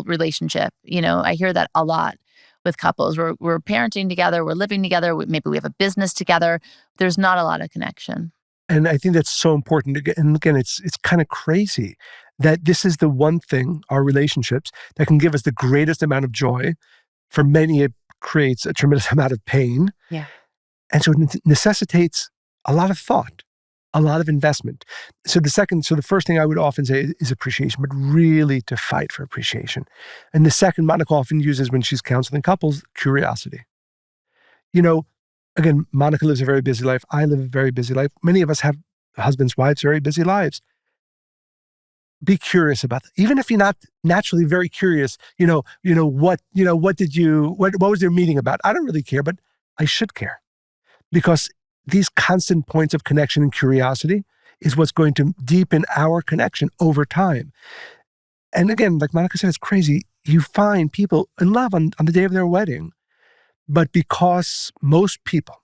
relationship. I hear that a lot with couples. We're parenting together, we're living together, maybe we have a business together. There's not a lot of connection. And I think that's so important. And again, it's kind of crazy that this is the one thing, our relationships, that can give us the greatest amount of joy. For many, it creates a tremendous amount of pain. Yeah. And so it necessitates a lot of thought, a lot of investment. So the first thing I would often say is appreciation, but really to fight for appreciation. And the second, Monica often uses when she's counseling couples, curiosity. Again, Monica lives a very busy life. I live a very busy life. Many of us have husbands, wives, very busy lives. Be curious about that. Even if you're not naturally very curious, what was their meeting about? I don't really care, but I should care. Because these constant points of connection and curiosity is what's going to deepen our connection over time. And again, like Monica said, it's crazy. You find people in love on the day of their wedding, but because most people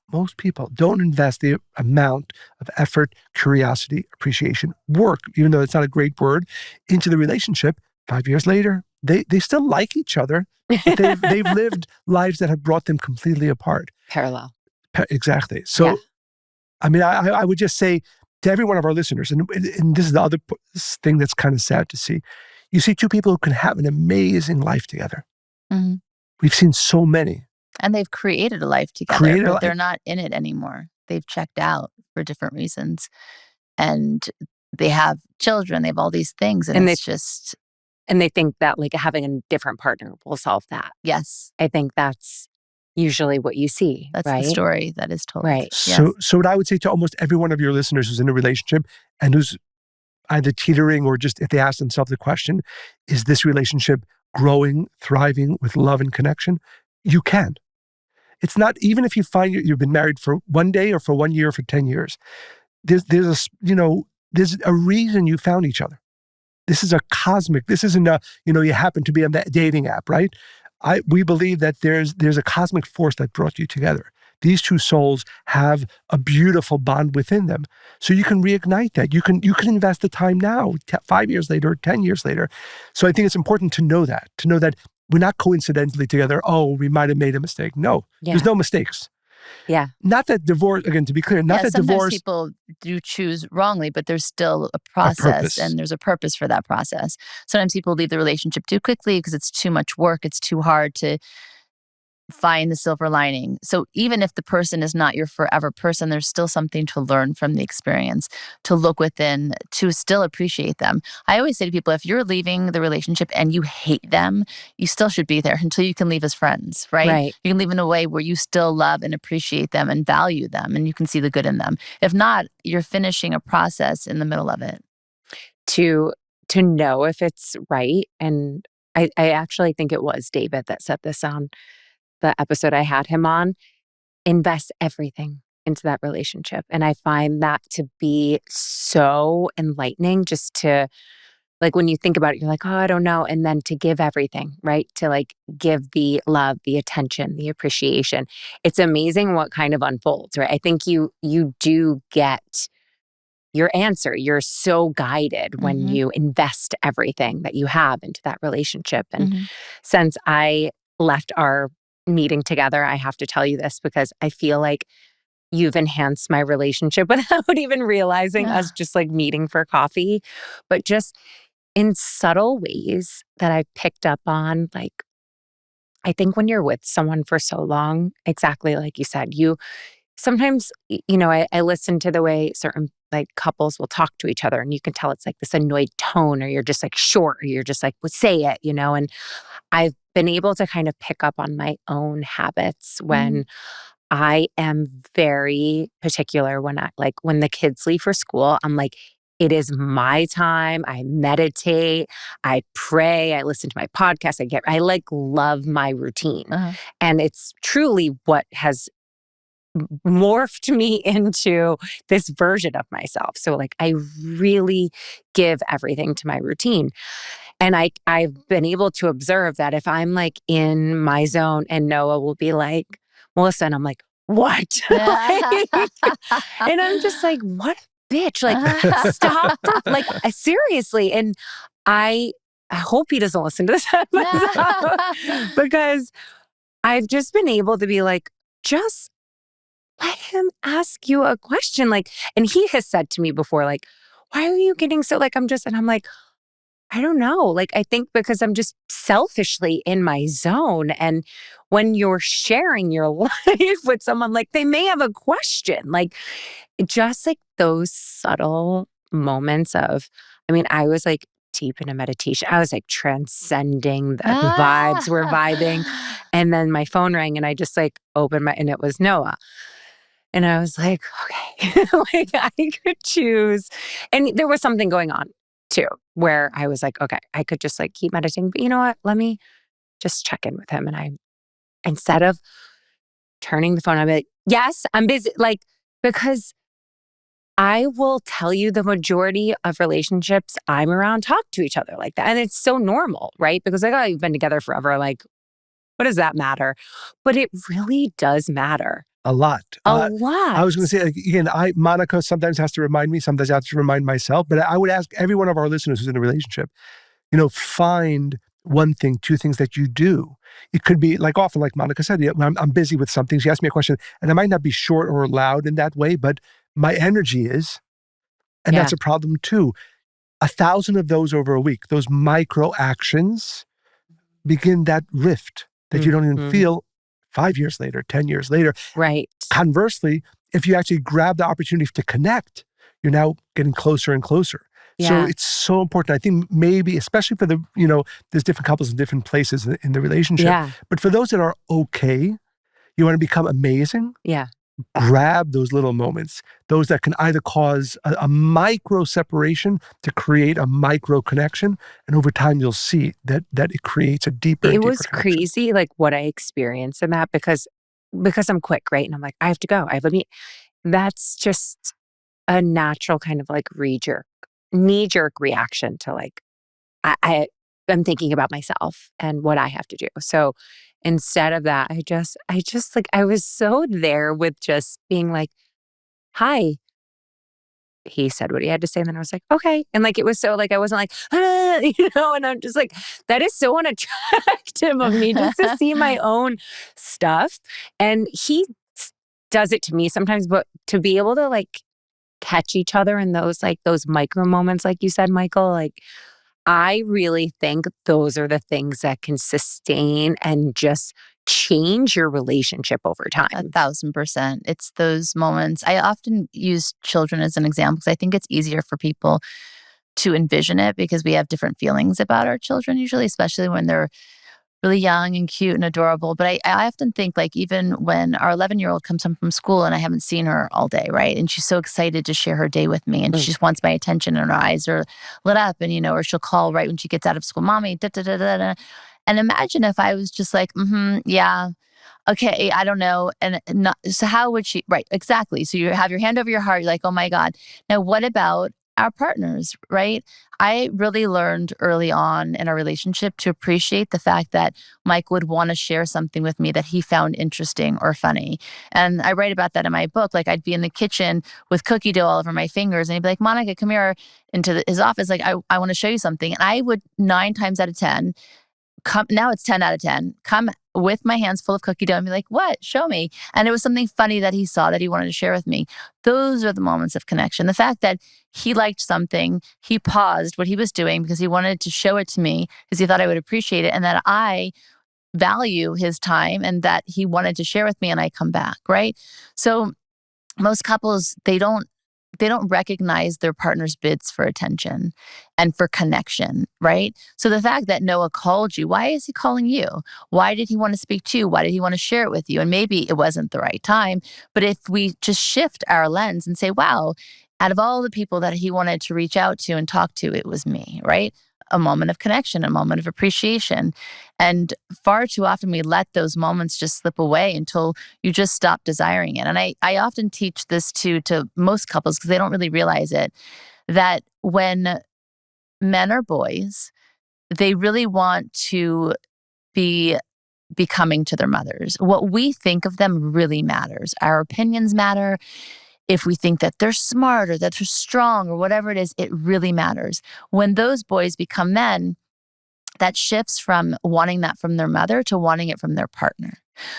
don't invest the amount of effort, curiosity, appreciation, work, even though it's not a great word, into the relationship, 5 years later, they still like each other, but they've lived lives that have brought them completely apart. Parallel. Exactly. So, Yeah. I mean, I would just say to every one of our listeners, and this is the other thing that's kind of sad to see, you see two people who can have an amazing life together. Mm-hmm. We've seen so many. And they've created a life together, but they're not in it anymore. They've checked out for different reasons. And they have children, they have all these things. And it's just... And they think that like having a different partner will solve that. Yes. I think that's usually what you see. That's right? the story that is told. Right. So what I would say to almost every one of your listeners who's in a relationship and who's either teetering or just if they ask themselves the question, is this relationship growing, thriving with love and connection? You can. It's not, even if you find you've been married for one day or for 1 year or for 10 years, there's a reason you found each other. This is a cosmic, this isn't you happen to be on that dating app, right? We believe that there's a cosmic force that brought you together. These two souls have a beautiful bond within them. So you can reignite that. You can invest the time now, 5 years later, 10 years later. So I think it's important to know that we're not coincidentally together. Oh, we might have made a mistake. No, There's no mistakes. Yeah. Not that divorce, again, to be clear, not that sometimes divorce... people do choose wrongly, but there's still a process and there's a purpose for that process. Sometimes people leave the relationship too quickly because it's too much work. It's too hard to find the silver lining. So even if the person is not your forever person, there's still something to learn from the experience, to look within, to still appreciate them. I always say to people, if you're leaving the relationship and you hate them, you still should be there until you can leave as friends, right? You can leave in a way where you still love and appreciate them and value them and you can see the good in them. If not, you're finishing a process in the middle of it. To know if it's right, and I actually think it was David that said this on the episode I had him on, invest everything into that relationship. And I find that to be so enlightening, just to, like, when you think about it, you're like, oh, I don't know. And then to give everything, right? To like give the love, the attention, the appreciation. It's amazing what kind of unfolds, right? I think you do get your answer. You're so guided when you invest everything that you have into that relationship. And since I left our meeting together, I have to tell you this because I feel like you've enhanced my relationship without even realizing us just like meeting for coffee, but just in subtle ways that I've picked up on. Like, I think when you're with someone for so long, exactly like you said, sometimes, I listen to the way certain like couples will talk to each other, and you can tell it's like this annoyed tone, or you're just like short, or you're just like, well, say it, and I've been able to kind of pick up on my own habits when I am very particular when the kids leave for school. I'm like, it is my time. I meditate, I pray, I listen to my podcast. I like love my routine. Uh-huh. And it's truly what has morphed me into this version of myself. So like I really give everything to my routine. And I've been able to observe that if I'm like in my zone and Noah will be like, Melissa, and I'm like, what? And I'm just like, what a bitch. Like, stop. Seriously. And I hope he doesn't listen to this episode because I've just been able to be like, just let him ask you a question. Like, and he has said to me before, like, why are you getting so like, and I'm like, I don't know. Like, I think because I'm just selfishly in my zone. And when you're sharing your life with someone, like they may have a question, like just like those subtle moments of, I was like deep in a meditation. I was like transcending the vibes, we're vibing. And then my phone rang and I just like opened and it was Noah. And I was like, okay, like I could choose. And there was something going on too, where I was like, okay, I could just like keep meditating, but you know what? Let me just check in with him. And instead of turning the phone, I'd be like, yes, I'm busy. Like, because I will tell you the majority of relationships I'm around talk to each other like that. And it's so normal, right? Because like, oh, you've been together forever. Like, what does that matter? But it really does matter. A lot. A lot. I was going to say, again, Monica sometimes has to remind me, sometimes I have to remind myself, but I would ask every one of our listeners who's in a relationship, find one thing, two things that you do. It could be like often, like Monica said, I'm busy with something. She asked me a question and I might not be short or loud in that way, but my energy is, and that's a problem too. 1,000 of those over a week, those micro actions begin that rift that you don't even feel 5 years later, 10 years later. Right. Conversely, if you actually grab the opportunity to connect, you're now getting closer and closer. Yeah. So it's so important. I think maybe, especially for the, there's different couples in different places in the relationship. Yeah. But for those that are okay, you want to become amazing. Yeah. Grab those little moments, those that can either cause a micro separation to create a micro connection. And over time, you'll see that it creates a deeper It and deeper was connection. crazy, like what I experienced in that because I'm quick, right? And I'm like, I have to go. I have a meet. That's just a natural kind of like knee-jerk reaction to like, I'm thinking about myself and what I have to do. So instead of that, I just like, I was so there with just being like, hi. He said what he had to say. And then I was like, okay. And like, it was so like, I wasn't like, and I'm just like, that is so unattractive of me just to see my own stuff. And he does it to me sometimes, but to be able to like catch each other in those micro moments, like you said, Michael, like I really think those are the things that can sustain and just change your relationship over time. 1,000%. It's those moments. I often use children as an example because I think it's easier for people to envision it because we have different feelings about our children usually, especially when they're really young and cute and adorable. But I often think like even when our 11-year-old comes home from school and I haven't seen her all day, right? And she's so excited to share her day with me and she just wants my attention and her eyes are lit up and, or she'll call right when she gets out of school, mommy, da, da, da, da, da. And imagine if I was just like, yeah, okay, I don't know. And not, so how would she, right, exactly. So you have your hand over your heart, you're like, oh my God. Now what about our partners, right? I really learned early on in our relationship to appreciate the fact that Mike would want to share something with me that he found interesting or funny. And I write about that in my book. Like I'd be in the kitchen with cookie dough all over my fingers and he'd be like, Monica, come here into his office. Like, I want to show you something. And I would 9 times out of 10, now it's 10 out of 10, come with my hands full of cookie dough and be like, what? Show me. And it was something funny that he saw that he wanted to share with me. Those are the moments of connection. The fact that he liked something, he paused what he was doing because he wanted to show it to me because he thought I would appreciate it and that I value his time and that he wanted to share with me and I come back, right? So most couples, they don't recognize their partner's bids for attention and for connection, right? So the fact that Noah called you, why is he calling you? Why did he want to speak to you? Why did he want to share it with you? And maybe it wasn't the right time, but if we just shift our lens and say, wow, out of all the people that he wanted to reach out to and talk to, it was me, right? A moment of connection, a moment of appreciation. And far too often we let those moments just slip away until you just stop desiring it. And I often teach this to most couples because they don't really realize it, that when men or boys, they really want to be becoming to their mothers. What we think of them really matters. Our opinions matter. If we think that they're smart or that they're strong or whatever it is, it really matters. When those boys become men, that shifts from wanting that from their mother to wanting it from their partner.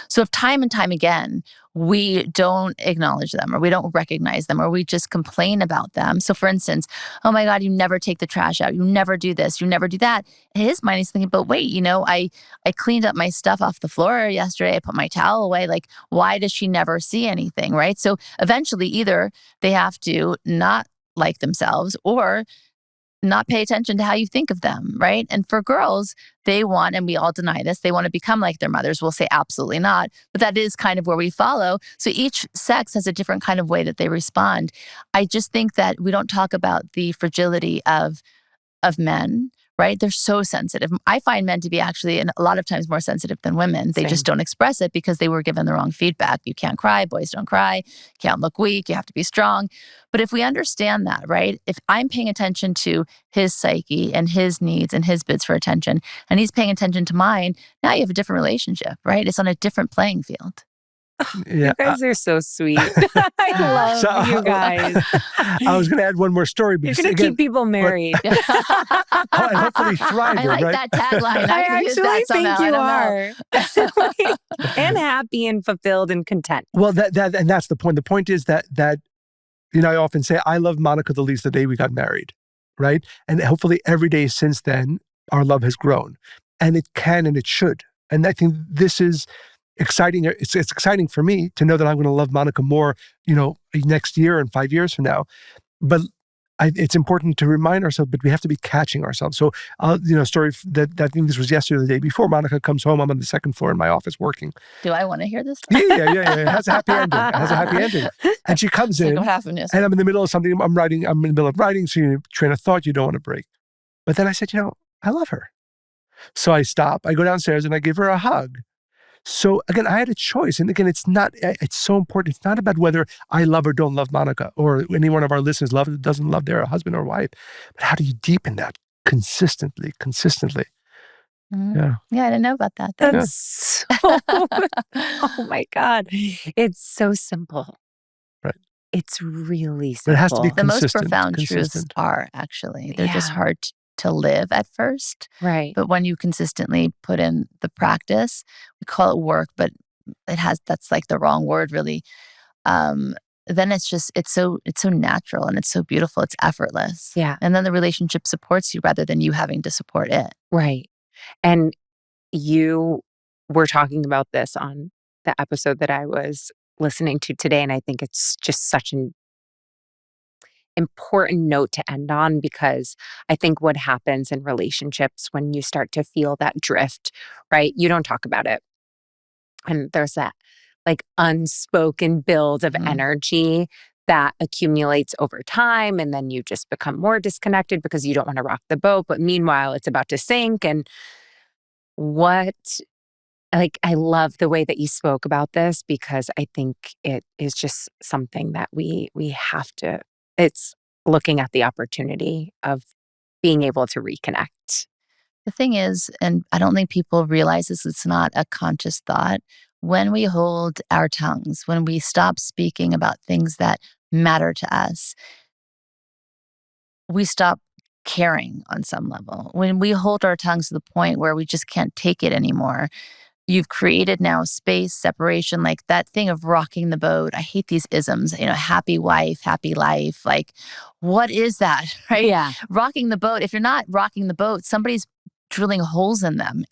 So if time and time again, we don't acknowledge them or we don't recognize them or we just complain about them. So for instance, oh my God, you never take the trash out. You never do this. You never do that. His mind is thinking, but wait, I cleaned up my stuff off the floor yesterday. I put my towel away. Like, why does she never see anything, right? So eventually either they have to not like themselves or not pay attention to how you think of them, right? And for girls, they want, and we all deny this, they want to become like their mothers. We'll say absolutely not, but that is kind of where we follow. So each sex has a different kind of way that they respond. I just think that we don't talk about the fragility of men, right? They're so sensitive. I find men to be actually, and a lot of times, more sensitive than women. They just don't express it because they were given the wrong feedback. You can't cry, boys don't cry, you can't look weak, you have to be strong. But if we understand that, right? If I'm paying attention to his psyche and his needs and his bids for attention, and he's paying attention to mine, now you have a different relationship, right? It's on a different playing field. Yeah, You guys are so sweet. I love you guys. I was going to add one more story. You're going to keep people married. And hopefully thriving, I like right? that tagline. I can use that actually somehow. think you are. And happy and fulfilled and content. Well, and that's the point. The point is that I often say, I loved Monica the least the day we got married, right? And hopefully every day since then, our love has grown. And it can and it should. And I think this is exciting. It's exciting for me to know that I'm going to love Monica more, next year and 5 years from now. But it's important to remind ourselves, but we have to be catching ourselves. So, story that I think this was yesterday or the day before. Monica comes home. I'm on the second floor in my office working. Do I want to hear this? Yeah. It has a happy ending. And she comes in, what happened? and I'm in the middle of something. I'm in the middle of writing. So you train of thought, you don't want to break. But then I said, I love her. So I stop. I go downstairs and I give her a hug. So again, I had a choice. And again, it's so important. It's not about whether I love or don't love Monica or any one of our listeners doesn't love their husband or wife. But how do you deepen that consistently? Mm-hmm. Yeah, I didn't know about that. That's oh my God. It's so simple. Right. It's really simple. But it has to be the most consistent. profound truths are actually, they're just hard to live at first. Right. But when you consistently put in the practice, we call it work, but that's like the wrong word really. Then it's so natural and it's so beautiful. It's effortless. Yeah. And then the relationship supports you rather than you having to support it. Right. And you were talking about this on the episode that I was listening to today. And I think it's just such an important note to end on, because I think what happens in relationships when you start to feel that drift, right? You don't talk about it. And there's that like unspoken build of energy that accumulates over time. And then you just become more disconnected because you don't want to rock the boat. But meanwhile, it's about to sink. And I love the way that you spoke about this, because I think it is just something that we have to, it's looking at the opportunity of being able to reconnect. The thing is, and I don't think people realize this, it's not a conscious thought. When we hold our tongues, when we stop speaking about things that matter to us, we stop caring on some level. When we hold our tongues to the point where we just can't take it anymore, you've created now space, separation, like that thing of rocking the boat. I hate these isms, happy wife, happy life. Like, what is that, right? Yeah. Rocking the boat. If you're not rocking the boat, somebody's drilling holes in them.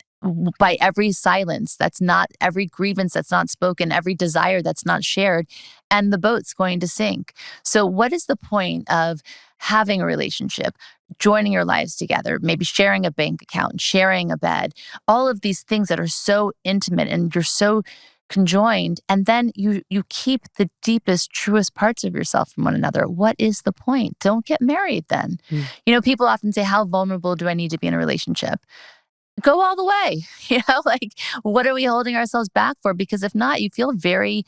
by every silence that's not, every grievance that's not spoken, every desire that's not shared, and the boat's going to sink. So what is the point of having a relationship, joining your lives together, maybe sharing a bank account, sharing a bed, all of these things that are so intimate and you're so conjoined, and then you keep the deepest, truest parts of yourself from one another? What is the point? Don't get married then. People often say, how vulnerable do I need to be in a relationship? Go all the way. Like, what are we holding ourselves back for? Because if not, you feel very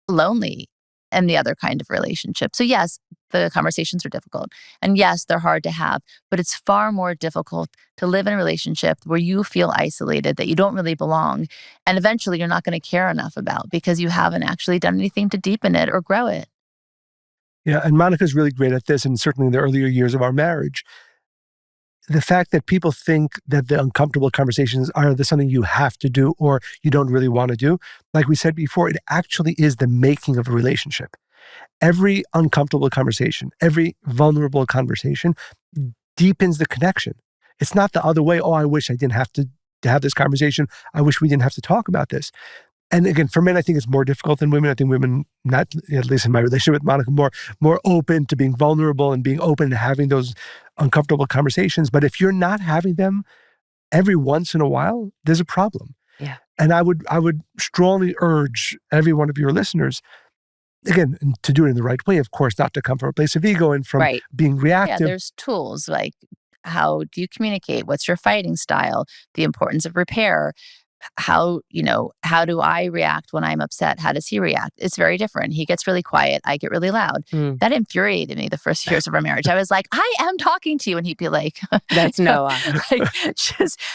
lonely in the other kind of relationship. So yes, the conversations are difficult. And yes, they're hard to have, but it's far more difficult to live in a relationship where you feel isolated, that you don't really belong. And eventually you're not going to care enough about because you haven't actually done anything to deepen it or grow it. Yeah, and Monica's really great at this, and certainly in the earlier years of our marriage. The fact that people think that the uncomfortable conversations are something you have to do or you don't really want to do, like we said before, it actually is the making of a relationship. Every uncomfortable conversation, every vulnerable conversation deepens the connection. It's not the other way. Oh, I wish I didn't have to have this conversation. I wish we didn't have to talk about this. And again, for men, I think it's more difficult than women. I think women, not at least in my relationship with Monica, more open to being vulnerable and being open to having those uncomfortable conversations. But if you're not having them every once in a while, there's a problem. Yeah. And I would strongly urge every one of your listeners, again, to do it in the right way, of course, not to come from a place of ego and from being reactive. Yeah, there's tools like, how do you communicate? What's your fighting style? The importance of repair. How do I react when I'm upset? How does he react? It's very different. He gets really quiet. I get really loud. That infuriated me the first years of our marriage. I was like, I am talking to you. And he'd be like, that's Noah.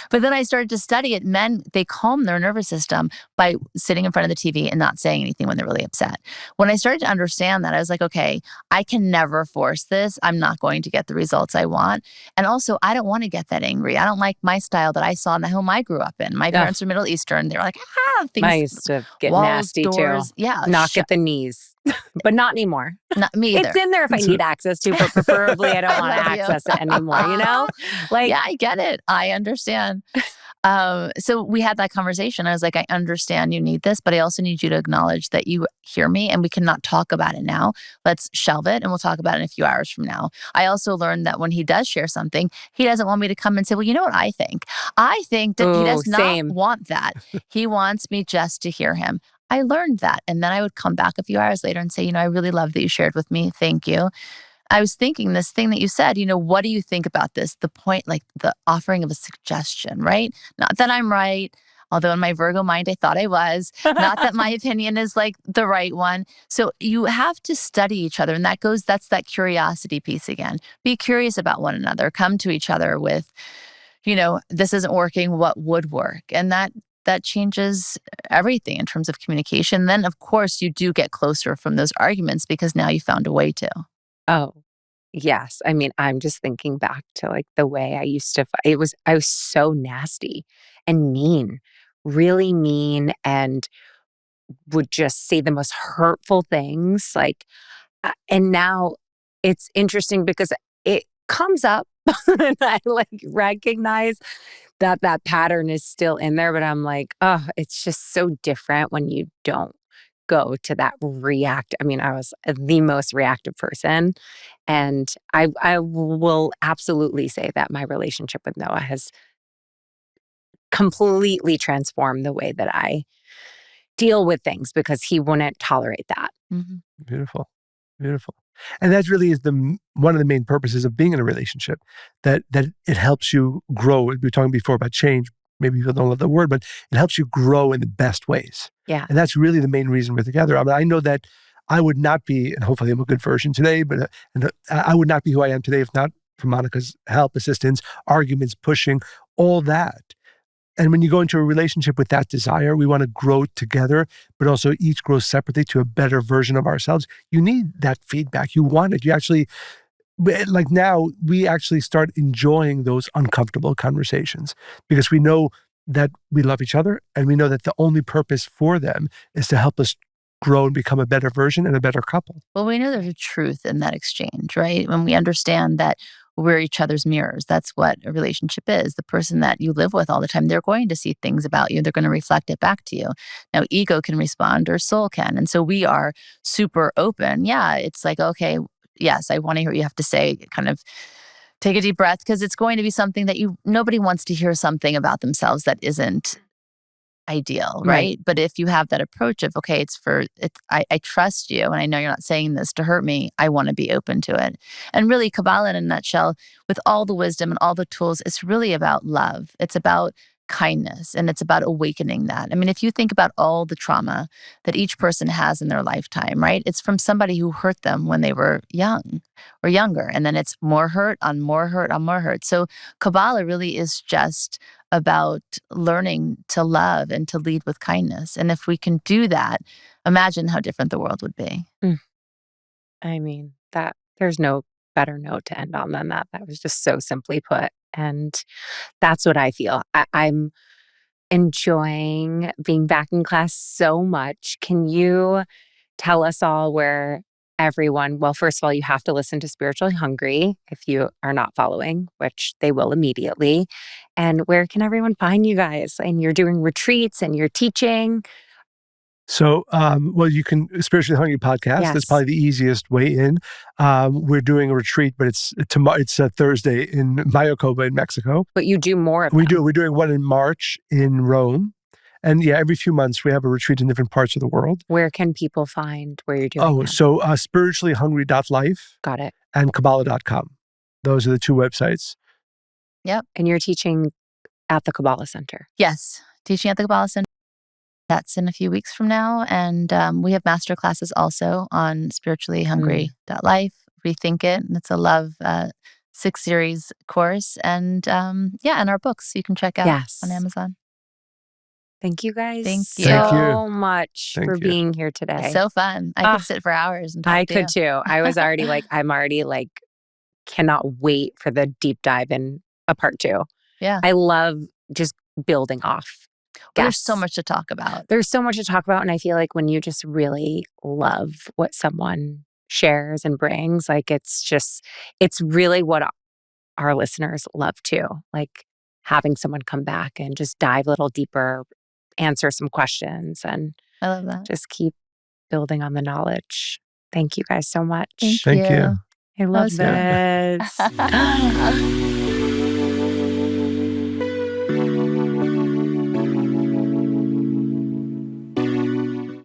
But then I started to study it. Men, they calm their nervous system by sitting in front of the TV and not saying anything when they're really upset. When I started to understand that, I was like, okay, I can never force this. I'm not going to get the results I want. And also, I don't want to get that angry. I don't like my style that I saw in the home I grew up in. My parents are Middle Eastern. They're like, things. I used to get walls, nasty doors, too. Yeah. Knock at the knees. But not anymore. Not me either. It's in there if I need access to, but preferably I don't want to access it anymore, Yeah, I get it. I understand. So we had that conversation. I was like, I understand you need this, but I also need you to acknowledge that you hear me and we cannot talk about it now. Let's shelve it and we'll talk about it in a few hours from now. I also learned that when he does share something, he doesn't want me to come and say, well, you know what I think? I think that he does not want that. He wants me just to hear him. I learned that. And then I would come back a few hours later and say, I really love that you shared with me. Thank you. I was thinking this thing that you said, what do you think about this? The point, like the offering of a suggestion, right? Not that I'm right, although in my Virgo mind, I thought I was. Not that my opinion is like the right one. So you have to study each other. And that's that curiosity piece again. Be curious about one another. Come to each other with, this isn't working, what would work? And that changes everything in terms of communication. Then, of course, you do get closer from those arguments because now you found a way to. Oh, yes. I mean, I'm just thinking back to like the way I used to fight. I was so nasty and mean, really mean, and would just say the most hurtful things. And now it's interesting because it comes up and I recognize that pattern is still in there, but I'm like, oh, it's just so different when you don't go to that react. I mean, I was the most reactive person. And I will absolutely say that my relationship with Noah has completely transformed the way that I deal with things because he wouldn't tolerate that. Mm-hmm. Beautiful. Beautiful. And that really is one of the main purposes of being in a relationship, that it helps you grow. We were talking before about change. Maybe people don't love the word, but it helps you grow in the best ways. Yeah. And that's really the main reason we're together. I mean, I know that I would not be, and hopefully I'm a good version today, but I would not be who I am today if not for Monica's help, assistance, arguments, pushing, all that. And when you go into a relationship with that desire, we want to grow together, but also each grow separately to a better version of ourselves. You need that feedback. You want it. You actually, like now, we actually start enjoying those uncomfortable conversations because we know that we love each other and we know that the only purpose for them is to help us grow and become a better version and a better couple. Well, we know there's a truth in that exchange, right? When we understand that we're each other's mirrors. That's what a relationship is. The person that you live with all the time, they're going to see things about you. They're going to reflect it back to you. Now, ego can respond or soul can. And so we are super open. Yeah, it's like, okay, yes, I want to hear what you have to say. Kind of take a deep breath, because it's going to be something that nobody wants to hear something about themselves that isn't ideal, right? But if you have that approach of, okay, I trust you and I know you're not saying this to hurt me, I want to be open to it. And really, Kabbalah in a nutshell, with all the wisdom and all the tools, it's really about love. It's about kindness, and it's about awakening that. I mean, if you think about all the trauma that each person has in their lifetime, right? It's from somebody who hurt them when they were young or younger. And then it's more hurt on more hurt on more hurt. So Kabbalah really is just about learning to love and to lead with kindness. And if we can do that, imagine how different the world would be. I mean, that there's no better note to end on than that. That was just so simply put. And that's what I feel. I'm enjoying being back in class so much. Can you tell us all where everyone, well, first of all, you have to listen to Spiritually Hungry if you are not following, which they will immediately. And where can everyone find you guys? And you're doing retreats and you're teaching. So, well, you can Spiritually Hungry podcast. Yes. That's probably the easiest way in. We're doing a retreat, but it's tomorrow. It's a Thursday in Mayakoba in Mexico. But you do more of We them. do. We're doing one in March in Rome, and yeah, every few months we have a retreat in different parts of the world. Where can people find where you're doing them? So spirituallyhungry.life Got it. and Kabbalah.com. Those are the two websites. Yep. And you're teaching at the Kabbalah Center. Yes. Teaching at the Kabbalah Center. That's in a few weeks from now. And we have master classes also on spirituallyhungry.life, Rethink It. And it's a love 6-series course. And and our books you can check out on Amazon. Thank you guys Thank you. so much Thank for you. being here today. It's so fun. I could sit for hours and talk I to could you. too. I was already cannot wait for the deep dive in a part 2. Yeah. I love just building off. Well, there's so much to talk about. There's so much to talk about. And I feel like when you just really love what someone shares and brings, it's really what our listeners love too. Like having someone come back and just dive a little deeper, answer some questions, and I love that. just keep building on the knowledge. Thank you guys so much. Thank you. you. I love this.